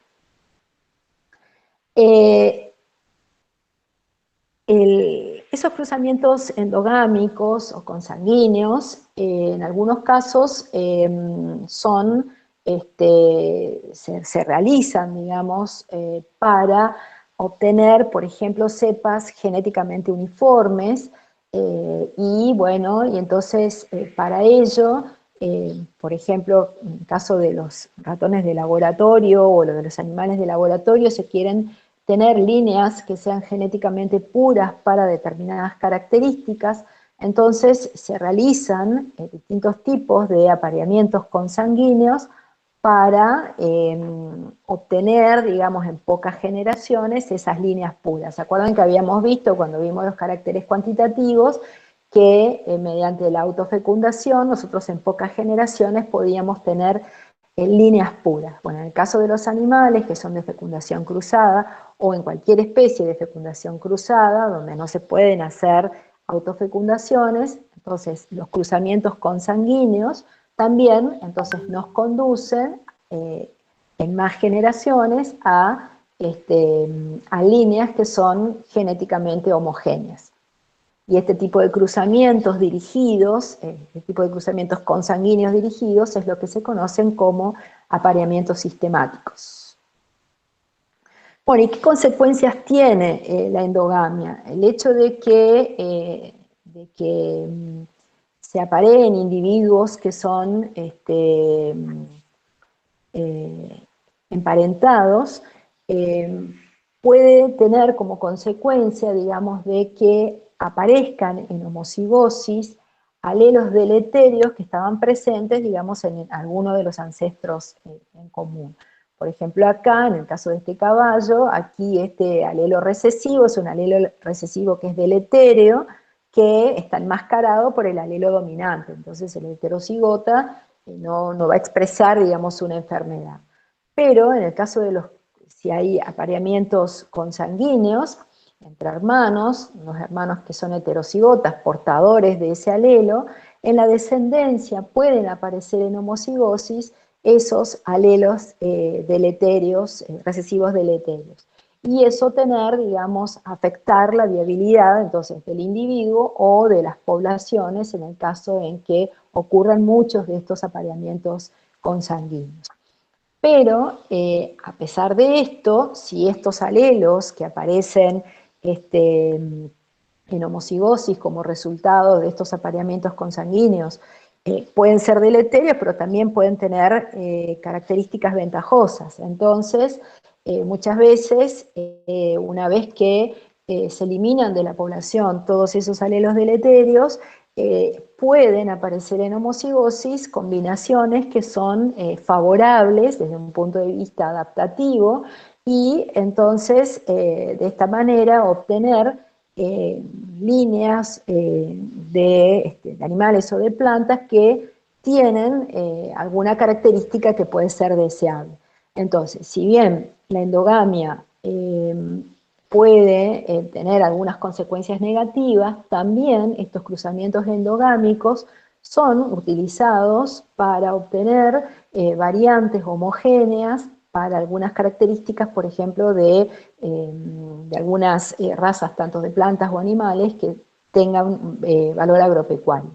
Esos cruzamientos endogámicos o consanguíneos, en algunos casos se realizan, digamos, para obtener, por ejemplo, cepas genéticamente uniformes, y bueno, y entonces para ello, por ejemplo, en el caso de los ratones de laboratorio o lo de los animales de laboratorio, se quieren tener líneas que sean genéticamente puras para determinadas características. Entonces se realizan distintos tipos de apareamientos consanguíneos para obtener, digamos, en pocas generaciones esas líneas puras. ¿Se acuerdan que habíamos visto cuando vimos los caracteres cuantitativos que mediante la autofecundación nosotros en pocas generaciones podíamos tener líneas puras? Bueno, en el caso de los animales que son de fecundación cruzada o en cualquier especie de fecundación cruzada donde no se pueden hacer autofecundaciones, entonces los cruzamientos consanguíneos también entonces nos conducen en más generaciones a líneas que son genéticamente homogéneas. Y este tipo de cruzamientos dirigidos, este tipo de cruzamientos consanguíneos dirigidos, es lo que se conocen como apareamientos sistemáticos. Bueno, ¿y qué consecuencias tiene la endogamia? El hecho de que se apareen individuos que son emparentados, puede tener como consecuencia, digamos, de que aparezcan en homocigosis alelos deleterios que estaban presentes, digamos, en alguno de los ancestros en común. Por ejemplo, acá, en el caso de este caballo, aquí este alelo recesivo es un alelo recesivo que es deletéreo, que está enmascarado por el alelo dominante. Entonces el heterocigota no va a expresar, digamos, una enfermedad. Pero en el caso de si hay apareamientos consanguíneos entre hermanos, los hermanos que son heterocigotas, portadores de ese alelo, en la descendencia pueden aparecer en homocigosis esos alelos deleterios, recesivos deleterios. Y eso digamos, afectar la viabilidad entonces del individuo o de las poblaciones en el caso en que ocurran muchos de estos apareamientos consanguíneos. Pero a pesar de esto, si estos alelos que aparecen en homocigosis como resultado de estos apareamientos consanguíneos pueden ser deleterios, pero también pueden tener características ventajosas. Entonces, muchas veces, una vez que se eliminan de la población todos esos alelos deleterios, pueden aparecer en homocigosis combinaciones que son favorables desde un punto de vista adaptativo, y entonces de esta manera obtener líneas de animales o de plantas que tienen alguna característica que puede ser deseable. Entonces, si bien la endogamia puede tener algunas consecuencias negativas, también estos cruzamientos endogámicos son utilizados para obtener variantes homogéneas para algunas características, por ejemplo, de algunas razas, tanto de plantas o animales, que tengan valor agropecuario.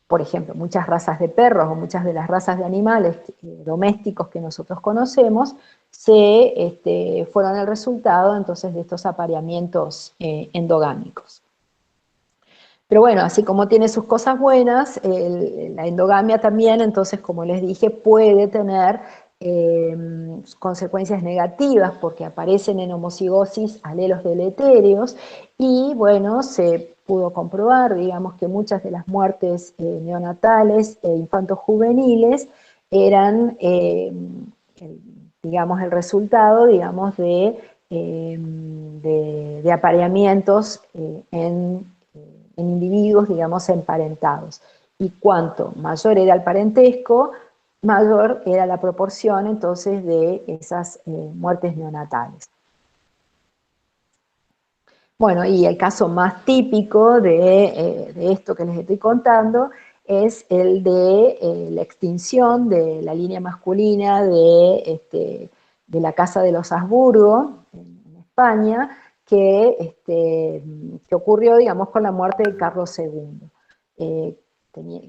Por ejemplo, muchas razas de perros o muchas de las razas de animales domésticos que nosotros conocemos fueron el resultado entonces de estos apareamientos endogámicos. Pero bueno, así como tiene sus cosas buenas, la endogamia también, entonces, como les dije, puede tener consecuencias negativas porque aparecen en homocigosis alelos deleterios, y bueno, se pudo comprobar, digamos, que muchas de las muertes neonatales e infantos juveniles eran, digamos, el resultado, digamos, de apareamientos en individuos, digamos, emparentados. Y cuanto mayor era el parentesco, mayor era la proporción, entonces, de esas muertes neonatales. Bueno, y el caso más típico de esto que les estoy contando es el de la extinción de la línea masculina de la Casa de los Habsburgo, en España, que ocurrió, digamos, con la muerte de Carlos II.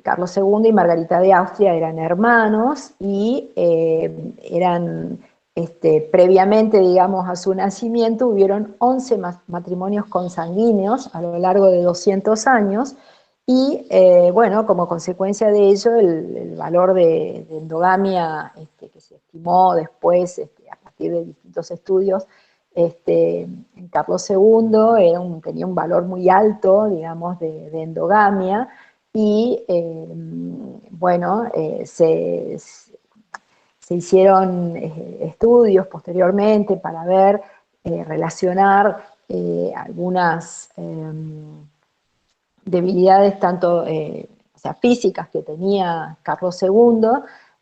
Carlos II y Margarita de Austria eran hermanos y eran previamente, digamos, a su nacimiento, hubieron 11 matrimonios consanguíneos a lo largo de 200 años, y bueno, como consecuencia de ello, el valor de endogamia que se estimó después, a partir de distintos estudios, en Carlos II tenía un valor muy alto, digamos, de endogamia, y bueno, se hicieron estudios posteriormente para ver, relacionar algunas debilidades tanto o sea, físicas que tenía Carlos II,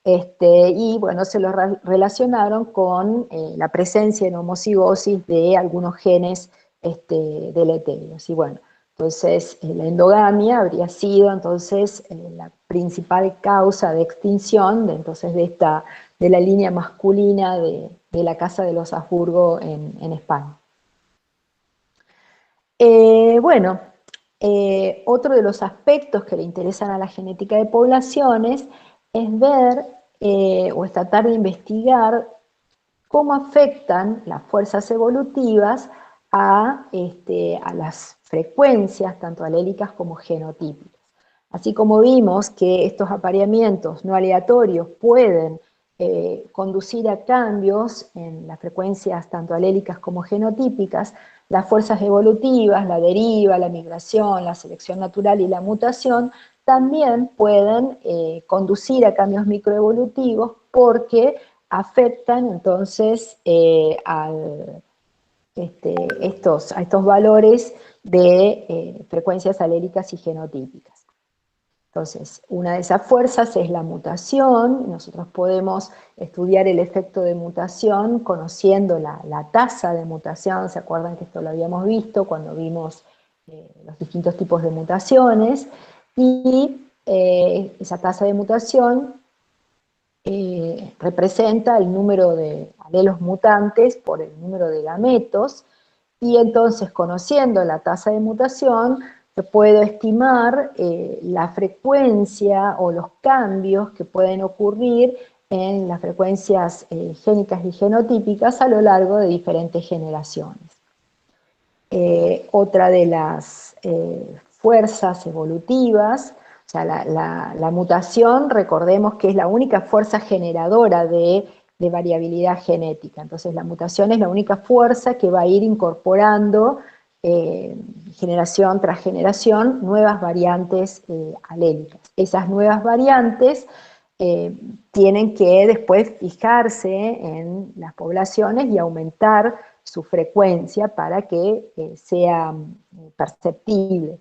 y bueno, se lo relacionaron con la presencia en homocigosis de algunos genes deleterios. Y bueno, entonces la endogamia habría sido entonces la principal causa de extinción de la línea masculina de la Casa de los Habsburgo en España. Bueno, otro de los aspectos que le interesan a la genética de poblaciones es ver o es tratar de investigar cómo afectan las fuerzas evolutivas a las frecuencias, tanto alélicas como genotípicas. Así como vimos que estos apareamientos no aleatorios pueden conducir a cambios en las frecuencias tanto alélicas como genotípicas, las fuerzas evolutivas, la deriva, la migración, la selección natural y la mutación también pueden conducir a cambios microevolutivos porque afectan entonces a estos valores de frecuencias alélicas y genotípicas. Entonces, una de esas fuerzas es la mutación. Nosotros podemos estudiar el efecto de mutación conociendo la tasa de mutación. ¿Se acuerdan que esto lo habíamos visto cuando vimos los distintos tipos de mutaciones? Y esa tasa de mutación representa el número de alelos mutantes por el número de gametos, y entonces, conociendo la tasa de mutación, se puede estimar la frecuencia o los cambios que pueden ocurrir en las frecuencias génicas y genotípicas a lo largo de diferentes generaciones. Otra de las fuerzas evolutivas, o sea, la mutación, recordemos que es la única fuerza generadora de variabilidad genética. Entonces la mutación es la única fuerza que va a ir incorporando generación tras generación nuevas variantes alélicas. Esas nuevas variantes tienen que después fijarse en las poblaciones y aumentar su frecuencia para que sea perceptible.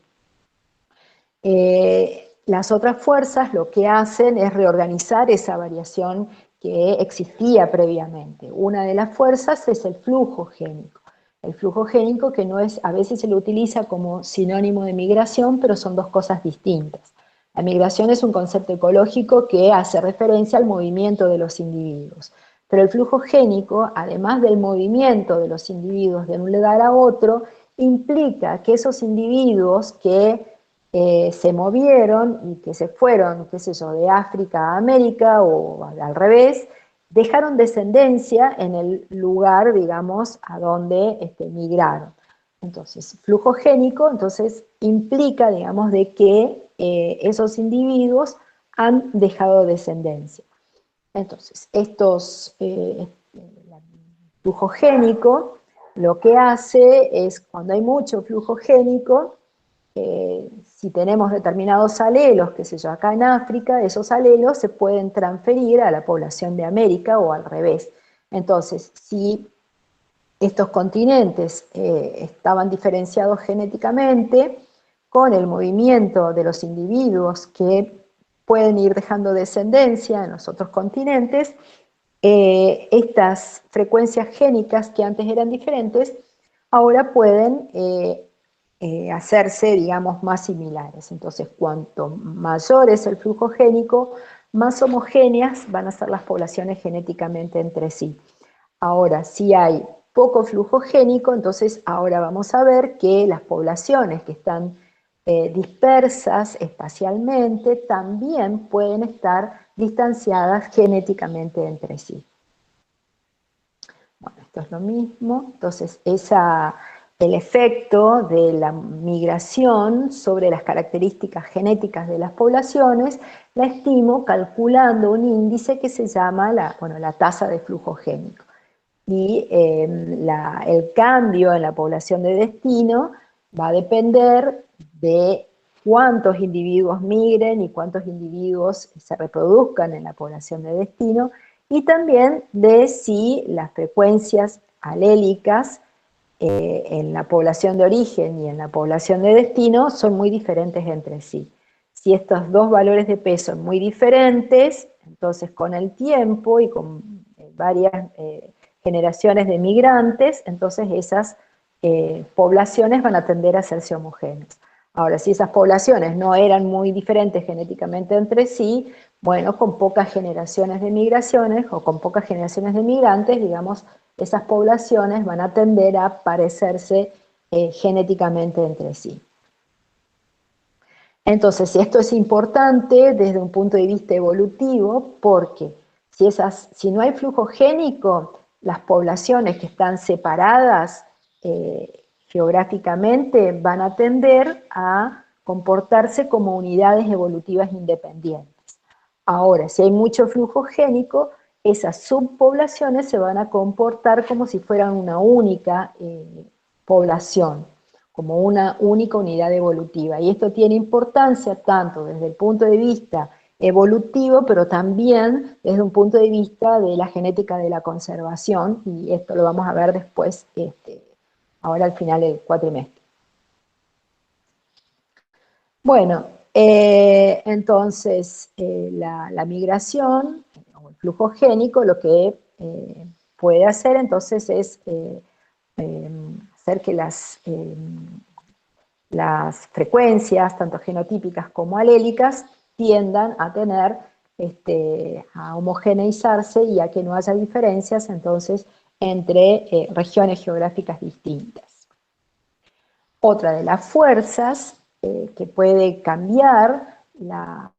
Las otras fuerzas lo que hacen es reorganizar esa variación que existía previamente. Una de las fuerzas es el flujo génico. El flujo génico, que no es, a veces se lo utiliza como sinónimo de migración, pero son dos cosas distintas. La migración es un concepto ecológico que hace referencia al movimiento de los individuos. Pero el flujo génico, además del movimiento de los individuos de un lugar a otro, implica que esos individuos que se movieron y que se fueron, qué sé yo, de África a América o al revés, dejaron descendencia en el lugar, digamos, a donde migraron. Entonces, flujo génico, entonces, implica, digamos, de que esos individuos han dejado descendencia. Entonces, flujo génico, lo que hace es, cuando hay mucho flujo génico, si tenemos determinados alelos, qué sé yo, acá en África, esos alelos se pueden transferir a la población de América o al revés. Entonces, si estos continentes estaban diferenciados genéticamente, con el movimiento de los individuos que pueden ir dejando descendencia en los otros continentes, estas frecuencias génicas que antes eran diferentes, ahora pueden hacerse, digamos, más similares. Entonces, cuanto mayor es el flujo génico, más homogéneas van a ser las poblaciones genéticamente entre sí. Ahora, si hay poco flujo génico, entonces ahora vamos a ver que las poblaciones que están dispersas espacialmente también pueden estar distanciadas genéticamente entre sí. Bueno, esto es lo mismo. Entonces, el efecto de la migración sobre las características genéticas de las poblaciones la estimo calculando un índice que se llama la tasa de flujo génico. Y el cambio en la población de destino va a depender de cuántos individuos migren y cuántos individuos se reproduzcan en la población de destino, y también de si las frecuencias alélicas en la población de origen y en la población de destino son muy diferentes entre sí. Si estos dos valores de peso son muy diferentes, entonces con el tiempo y con varias generaciones de migrantes, entonces esas poblaciones van a tender a hacerse homogéneas. Ahora, si esas poblaciones no eran muy diferentes genéticamente entre sí, bueno, con pocas generaciones de migraciones o con pocas generaciones de migrantes, digamos, esas poblaciones van a tender a parecerse genéticamente entre sí. Entonces, esto es importante desde un punto de vista evolutivo, porque si no hay flujo génico, las poblaciones que están separadas geográficamente van a tender a comportarse como unidades evolutivas independientes. Ahora, si hay mucho flujo génico, esas subpoblaciones se van a comportar como si fueran una única población, como una única unidad evolutiva. Y esto tiene importancia tanto desde el punto de vista evolutivo, pero también desde un punto de vista de la genética de la conservación, y esto lo vamos a ver después, ahora al final del cuatrimestre. Bueno, entonces la migración o el flujo génico lo que puede hacer entonces es hacer que las frecuencias, tanto genotípicas como alélicas, tiendan a a homogeneizarse y a que no haya diferencias entonces entre regiones geográficas distintas. Otra de las fuerzas que puede cambiar las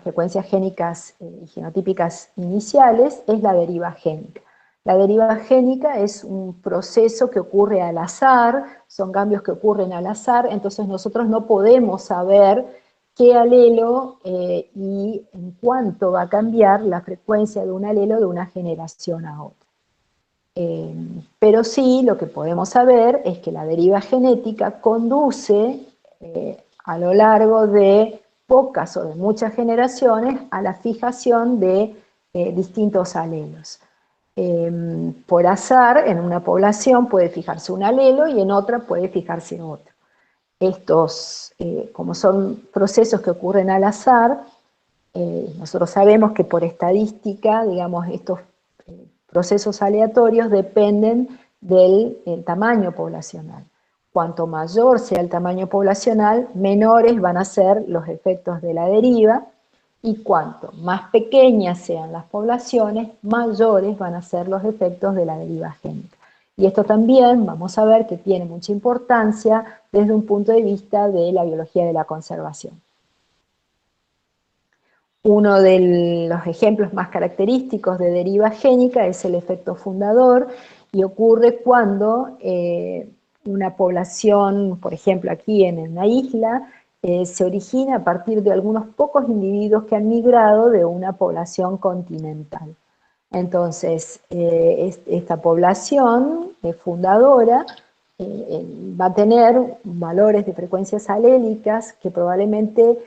frecuencias génicas y genotípicas iniciales es la deriva génica. La deriva génica es un proceso que ocurre al azar, son cambios que ocurren al azar, entonces nosotros no podemos saber qué alelo y en cuánto va a cambiar la frecuencia de un alelo de una generación a otra. Pero sí, lo que podemos saber es que la deriva genética conduce a lo largo de pocas o de muchas generaciones a la fijación de distintos alelos. Por azar, en una población puede fijarse un alelo y en otra puede fijarse otro. Estos, como son procesos que ocurren al azar, nosotros sabemos que por estadística, digamos, estos procesos aleatorios dependen del tamaño poblacional. Cuanto mayor sea el tamaño poblacional, menores van a ser los efectos de la deriva, y cuanto más pequeñas sean las poblaciones, mayores van a ser los efectos de la deriva génica. Y esto también vamos a ver que tiene mucha importancia desde un punto de vista de la biología de la conservación. Uno de los ejemplos más característicos de deriva génica es el efecto fundador, y ocurre cuando una población, por ejemplo aquí en una isla, se origina a partir de algunos pocos individuos que han migrado de una población continental. Entonces, esta población fundadora va a tener valores de frecuencias alélicas que probablemente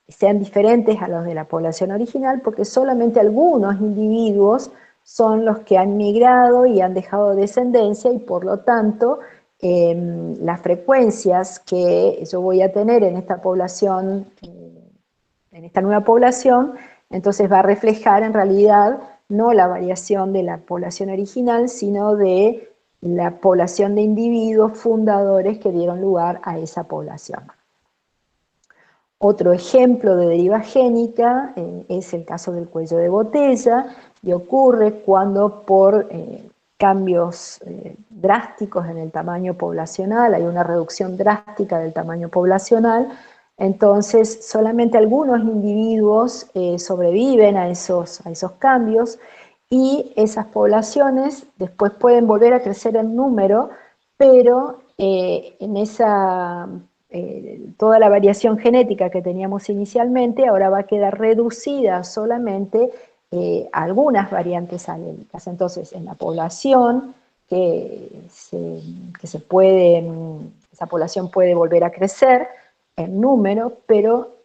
sean diferentes a los de la población original, porque solamente algunos individuos son los que han migrado y han dejado descendencia, y por lo tanto las frecuencias que yo voy a tener en esta población, en esta nueva población, entonces va a reflejar en realidad no la variación de la población original, sino de la población de individuos fundadores que dieron lugar a esa población. Otro ejemplo de deriva génica es el caso del cuello de botella, y ocurre cuando por cambios drásticos en el tamaño poblacional, hay una reducción drástica del tamaño poblacional, entonces solamente algunos individuos sobreviven a esos cambios, y esas poblaciones después pueden volver a crecer en número, pero en esa toda la variación genética que teníamos inicialmente ahora va a quedar reducida solamente a algunas variantes alélicas. Entonces, en la población esa población puede volver a crecer en número, pero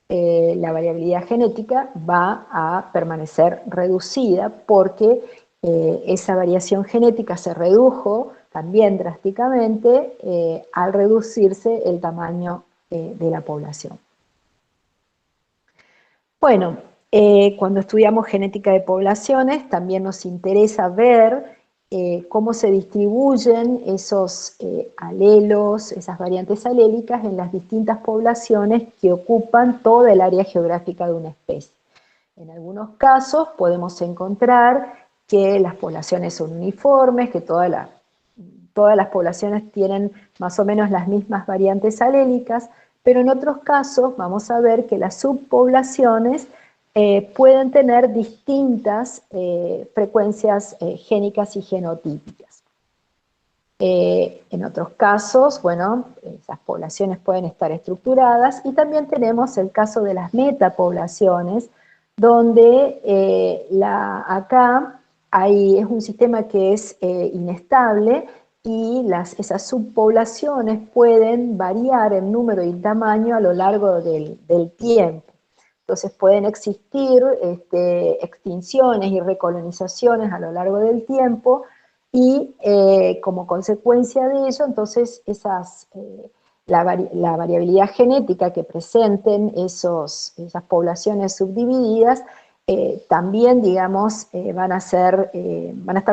la variabilidad genética va a permanecer reducida porque esa variación genética se redujo también drásticamente al reducirse el tamaño de la población. Bueno, cuando estudiamos genética de poblaciones también nos interesa ver cómo se distribuyen esos alelos, esas variantes alélicas en las distintas poblaciones que ocupan toda el área geográfica de una especie. En algunos casos podemos encontrar que las poblaciones son uniformes, que todas las poblaciones tienen más o menos las mismas variantes alélicas, pero en otros casos vamos a ver que las subpoblaciones pueden tener distintas frecuencias génicas y genotípicas. En otros casos, bueno, esas poblaciones pueden estar estructuradas, y también tenemos el caso de las metapoblaciones, donde acá es un sistema que es inestable, y esas subpoblaciones pueden variar en número y tamaño a lo largo del tiempo. Entonces pueden existir extinciones y recolonizaciones a lo largo del tiempo, y como consecuencia de ello, entonces la variabilidad genética que presenten esas poblaciones subdivididas también, digamos, van a estar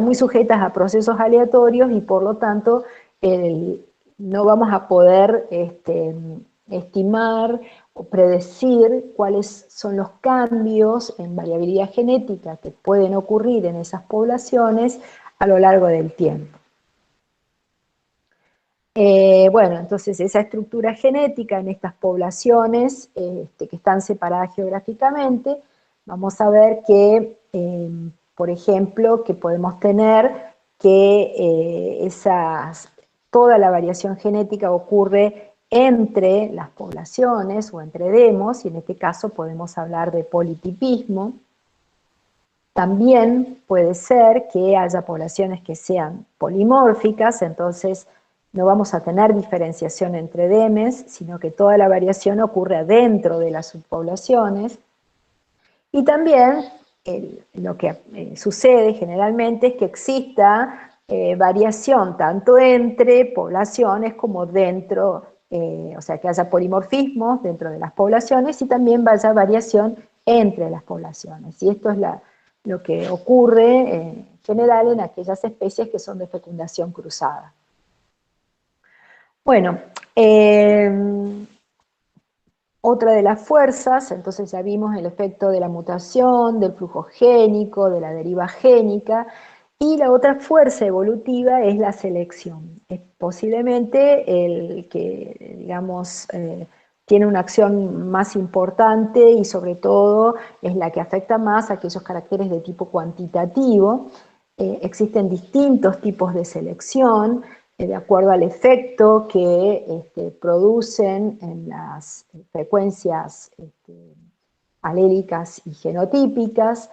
muy sujetas a procesos aleatorios, y por lo tanto no vamos a poder estimar o predecir cuáles son los cambios en variabilidad genética que pueden ocurrir en esas poblaciones a lo largo del tiempo. Bueno, entonces esa estructura genética en estas poblaciones que están separadas geográficamente, vamos a ver que, por ejemplo, que podemos tener que toda la variación genética ocurre entre las poblaciones o entre demos, y en este caso podemos hablar de politipismo. También puede ser que haya poblaciones que sean polimórficas, entonces no vamos a tener diferenciación entre demes, sino que toda la variación ocurre adentro de las subpoblaciones. Y también lo que sucede generalmente es que exista variación tanto entre poblaciones como dentro, o sea, que haya polimorfismos dentro de las poblaciones, y también vaya variación entre las poblaciones. Y esto es lo que ocurre en general en aquellas especies que son de fecundación cruzada. Bueno, otra de las fuerzas, entonces ya vimos el efecto de la mutación, del flujo génico, de la deriva génica, y la otra fuerza evolutiva es la selección. Es posiblemente el que, digamos, tiene una acción más importante, y sobre todo es la que afecta más a aquellos caracteres de tipo cuantitativo. Existen distintos tipos de selección, de acuerdo al efecto que producen en las frecuencias alélicas y genotípicas.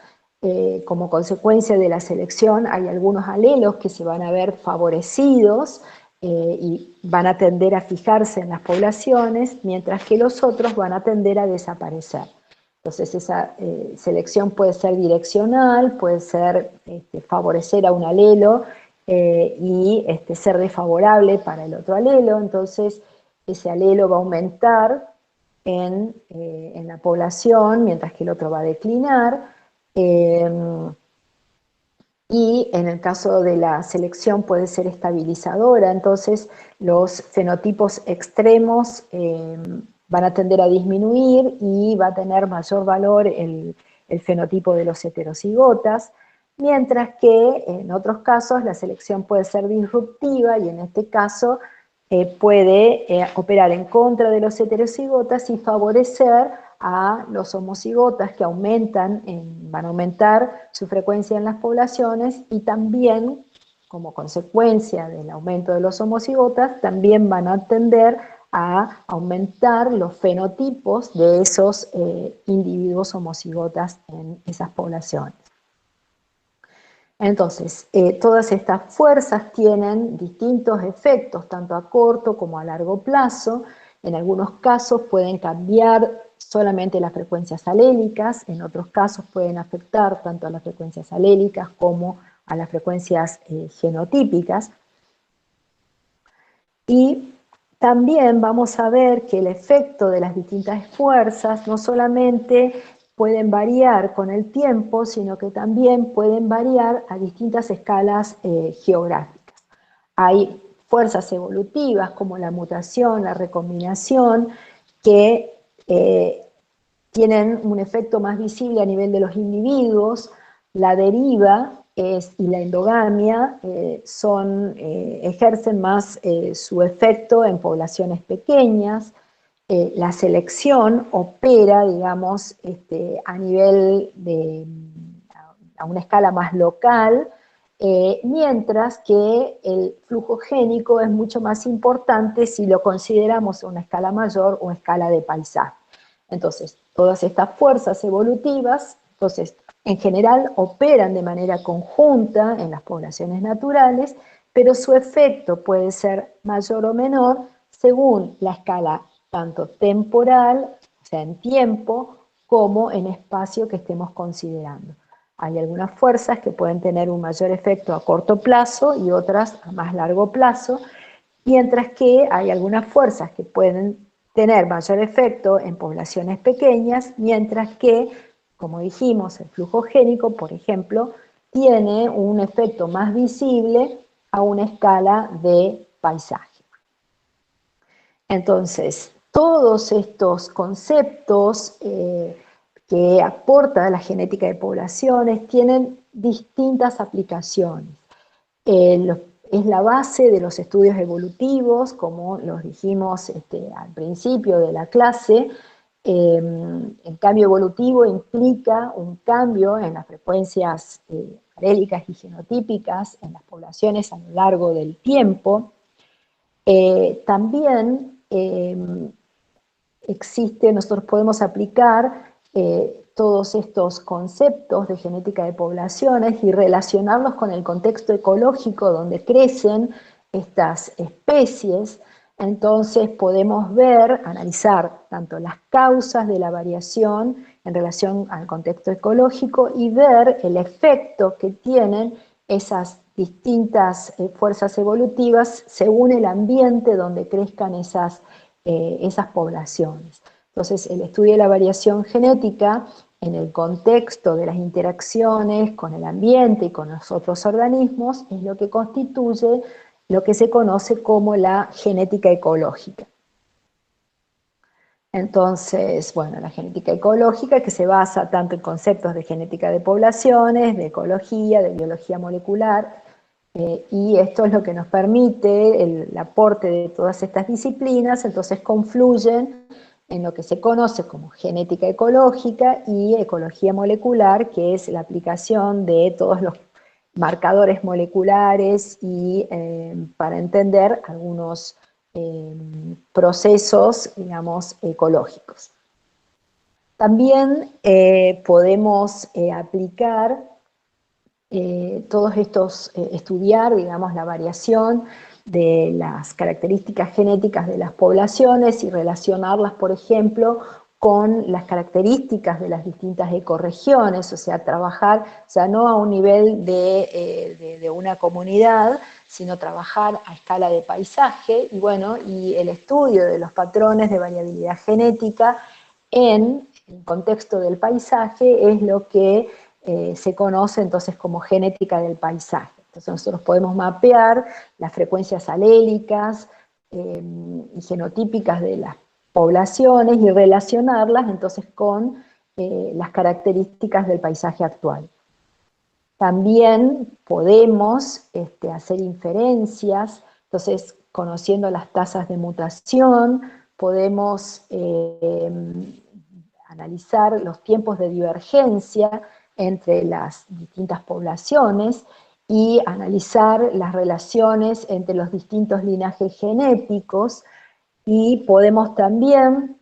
Como consecuencia de la selección hay algunos alelos que se van a ver favorecidos y van a tender a fijarse en las poblaciones, mientras que los otros van a tender a desaparecer. Entonces esa selección puede ser direccional, puede ser favorecer a un alelo y ser desfavorable para el otro alelo, entonces ese alelo va a aumentar en la población, mientras que el otro va a declinar. Y en el caso de la selección puede ser estabilizadora, entonces los fenotipos extremos van a tender a disminuir y va a tener mayor valor el fenotipo de los heterocigotas, mientras que en otros casos la selección puede ser disruptiva y en este caso puede operar en contra de los heterocigotas y favorecer a los homocigotas que van a aumentar su frecuencia en las poblaciones y también, como consecuencia del aumento de los homocigotas, también van a tender a aumentar los fenotipos de esos individuos homocigotas en esas poblaciones. Entonces, todas estas fuerzas tienen distintos efectos, tanto a corto como a largo plazo. En algunos casos pueden cambiar solamente las frecuencias alélicas, en otros casos pueden afectar tanto a las frecuencias alélicas como a las frecuencias genotípicas. Y también vamos a ver que el efecto de las distintas fuerzas no solamente pueden variar con el tiempo, sino que también pueden variar a distintas escalas geográficas. Hay fuerzas evolutivas como la mutación, la recombinación, que tienen un efecto más visible a nivel de los individuos. La deriva y la endogamia ejercen más su efecto en poblaciones pequeñas. La selección opera, digamos, a una escala más local, mientras que el flujo génico es mucho más importante si lo consideramos a una escala mayor o escala de paisaje. Entonces, todas estas fuerzas evolutivas, entonces, en general operan de manera conjunta en las poblaciones naturales, pero su efecto puede ser mayor o menor según la escala tanto temporal, o sea, en tiempo, como en espacio que estemos considerando. Hay algunas fuerzas que pueden tener un mayor efecto a corto plazo y otras a más largo plazo, mientras que hay algunas fuerzas que pueden tener mayor efecto en poblaciones pequeñas, mientras que, como dijimos, el flujo génico, por ejemplo, tiene un efecto más visible a una escala de paisaje. Entonces, todos estos conceptos que aporta la genética de poblaciones tienen distintas aplicaciones. Es la base de los estudios evolutivos, como los dijimos al principio de la clase. El cambio evolutivo implica un cambio en las frecuencias alélicas y genotípicas en las poblaciones a lo largo del tiempo. También nosotros podemos aplicar todos estos conceptos de genética de poblaciones y relacionarlos con el contexto ecológico donde crecen estas especies. Entonces podemos analizar tanto las causas de la variación en relación al contexto ecológico y ver el efecto que tienen esas distintas fuerzas evolutivas según el ambiente donde crezcan esas poblaciones. Entonces, el estudio de la variación genética en el contexto de las interacciones con el ambiente y con los otros organismos es lo que constituye lo que se conoce como la genética ecológica. Entonces, bueno, la genética ecológica que se basa tanto en conceptos de genética de poblaciones, de ecología, de biología molecular, y esto es lo que nos permite el aporte de todas estas disciplinas, entonces confluyen en lo que se conoce como genética ecológica y ecología molecular, que es la aplicación de todos los marcadores moleculares y para entender algunos procesos, digamos, ecológicos. También podemos aplicar todos estos, estudiar, digamos, la variación de las características genéticas de las poblaciones y relacionarlas, por ejemplo, con las características de las distintas ecorregiones, o sea, trabajar, o sea, no a un nivel de una comunidad, sino trabajar a escala de paisaje, y bueno, y el estudio de los patrones de variabilidad genética en el contexto del paisaje es lo que se conoce entonces como genética del paisaje. Entonces nosotros podemos mapear las frecuencias alélicas y genotípicas de las poblaciones y relacionarlas entonces con las características del paisaje actual. También podemos hacer inferencias, entonces conociendo las tasas de mutación, podemos analizar los tiempos de divergencia entre las distintas poblaciones y analizar las relaciones entre los distintos linajes genéticos, y podemos también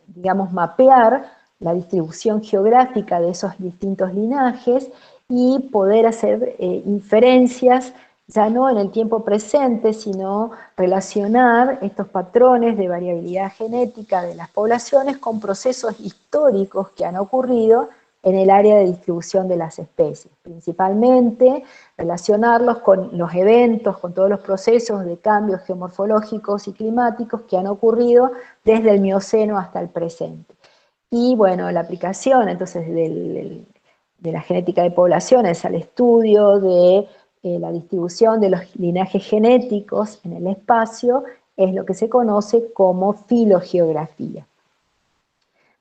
digamos, mapear la distribución geográfica de esos distintos linajes y poder hacer inferencias, ya no en el tiempo presente, sino relacionar estos patrones de variabilidad genética de las poblaciones con procesos históricos que han ocurrido en el área de distribución de las especies, principalmente relacionarlos con los eventos, con todos los procesos de cambios geomorfológicos y climáticos que han ocurrido desde el Mioceno hasta el presente. Y bueno, la aplicación entonces de la genética de poblaciones al estudio de la distribución de los linajes genéticos en el espacio es lo que se conoce como filogeografía.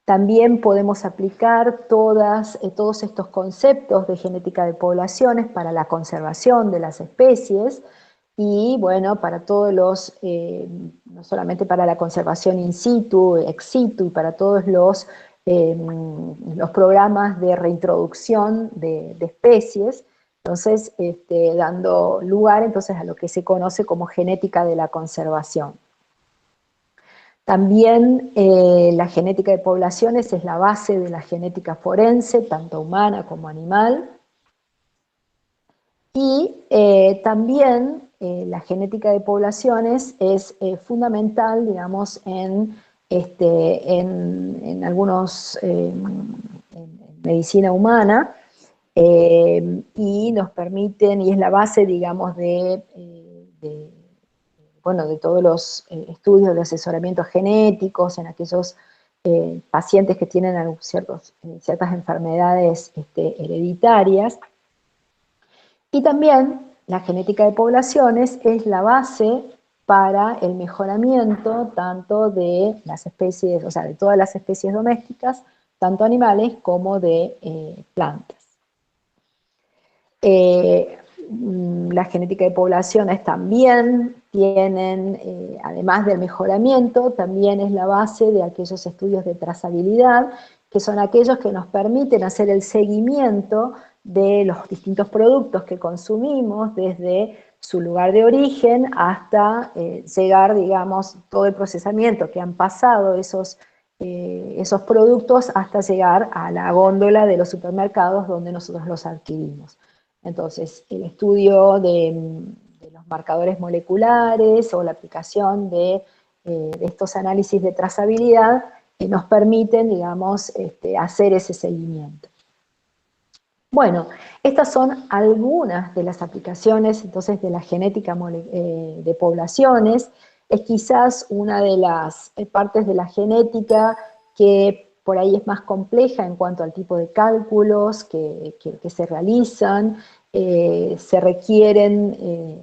También podemos aplicar todos estos conceptos de genética de poblaciones para la conservación de las especies y, bueno, para todos no solamente para la conservación in situ, ex situ, y para todos los programas de reintroducción de especies, entonces dando lugar entonces a lo que se conoce como genética de la conservación. También la genética de poblaciones es la base de la genética forense, tanto humana como animal. Y también la genética de poblaciones es fundamental, digamos, en algunos, en medicina humana, y nos permiten, y es la base, digamos, bueno, de todos los estudios de asesoramiento genéticos en aquellos pacientes que tienen ciertas enfermedades hereditarias. Y también la genética de poblaciones es la base para el mejoramiento tanto de las especies, o sea, de todas las especies domésticas, tanto animales como de plantas. La genética de poblaciones también tienen, además del mejoramiento, también es la base de aquellos estudios de trazabilidad, que son aquellos que nos permiten hacer el seguimiento de los distintos productos que consumimos, desde su lugar de origen hasta llegar, digamos, todo el procesamiento que han pasado esos productos hasta llegar a la góndola de los supermercados donde nosotros los adquirimos. Entonces, el estudio de los marcadores moleculares o la aplicación de estos análisis de trazabilidad nos permiten, digamos, hacer ese seguimiento. Bueno, estas son algunas de las aplicaciones entonces de la genética de poblaciones. Es quizás una de las partes de la genética que por ahí es más compleja en cuanto al tipo de cálculos que se realizan. Se requieren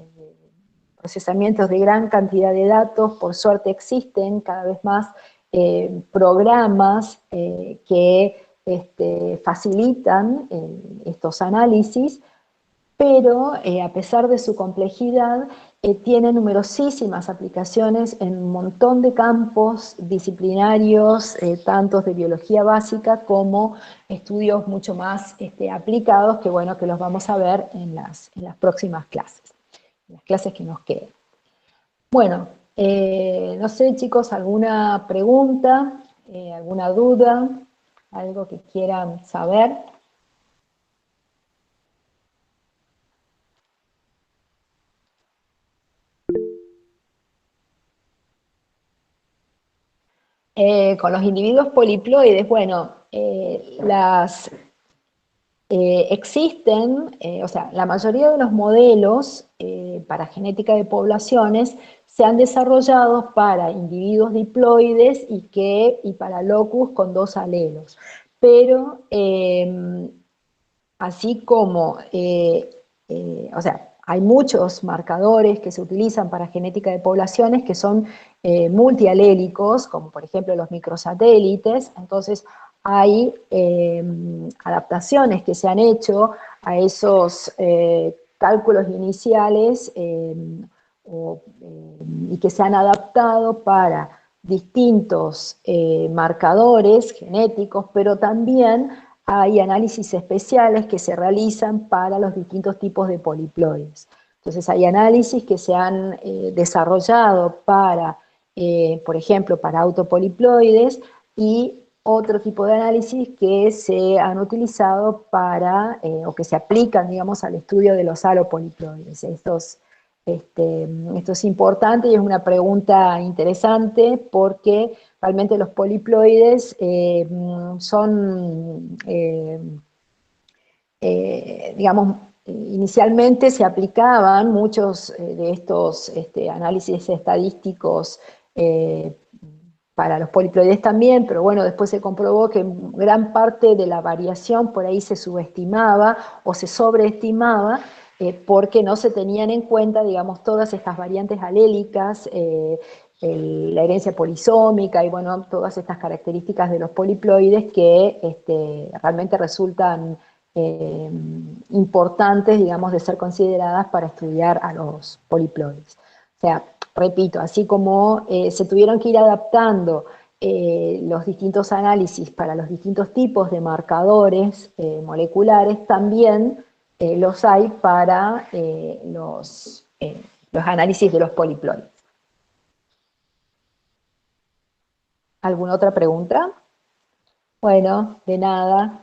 procesamientos de gran cantidad de datos. Por suerte existen cada vez más programas que facilitan estos análisis, pero a pesar de su complejidad, tiene numerosísimas aplicaciones en un montón de campos disciplinarios, tanto de biología básica como estudios mucho más aplicados, que bueno, que los vamos a ver en las próximas clases, en las clases que nos quedan. Bueno, no sé, chicos, ¿alguna pregunta, alguna duda, algo que quieran saber? Con los individuos poliploides, bueno, existen, o sea, la mayoría de los modelos para genética de poblaciones se han desarrollado para individuos diploides y para locus con 2 alelos. Pero así como, o sea, hay muchos marcadores que se utilizan para genética de poblaciones que son multialélicos, como por ejemplo los microsatélites. Entonces hay adaptaciones que se han hecho a esos cálculos iniciales y que se han adaptado para distintos marcadores genéticos, pero también hay análisis especiales que se realizan para los distintos tipos de poliploides. Entonces hay análisis que se han desarrollado para, por ejemplo, para autopoliploides, y otro tipo de análisis que se han utilizado para, o que se aplican, digamos, al estudio de los alopoliploides. Esto es importante y es una pregunta interesante porque realmente los poliploides son, digamos, inicialmente se aplicaban muchos de estos análisis estadísticos para los poliploides también, pero bueno, después se comprobó que gran parte de la variación por ahí se subestimaba o se sobreestimaba porque no se tenían en cuenta, digamos, todas estas variantes alélicas, la herencia polisómica y bueno, todas estas características de los poliploides que realmente resultan importantes, digamos, de ser consideradas para estudiar a los poliploides. O sea, repito, así como se tuvieron que ir adaptando los distintos análisis para los distintos tipos de marcadores moleculares, también los hay para los análisis de los poliploides. ¿Alguna otra pregunta? Bueno, de nada.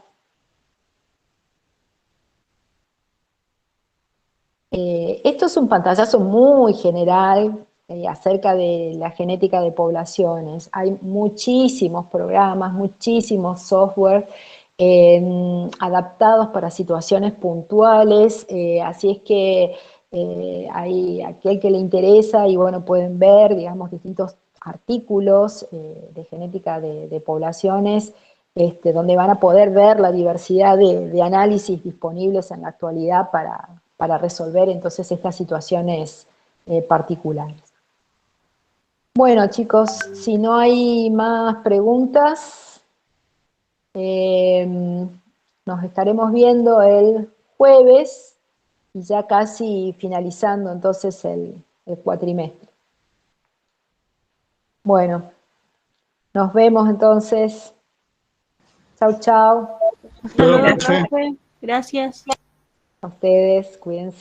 Esto es un pantallazo muy general acerca de la genética de poblaciones. Hay muchísimos programas, muchísimos software adaptados para situaciones puntuales, así es que hay aquel que le interesa y bueno, pueden ver, digamos, distintos artículos de genética de poblaciones donde van a poder ver la diversidad de análisis disponibles en la actualidad para resolver entonces estas situaciones particulares. Bueno, chicos, si no hay más preguntas, nos estaremos viendo el jueves y ya casi finalizando entonces el cuatrimestre. Bueno, nos vemos entonces. Chau, chau. Hasta luego, profe. Gracias. A ustedes, cuídense.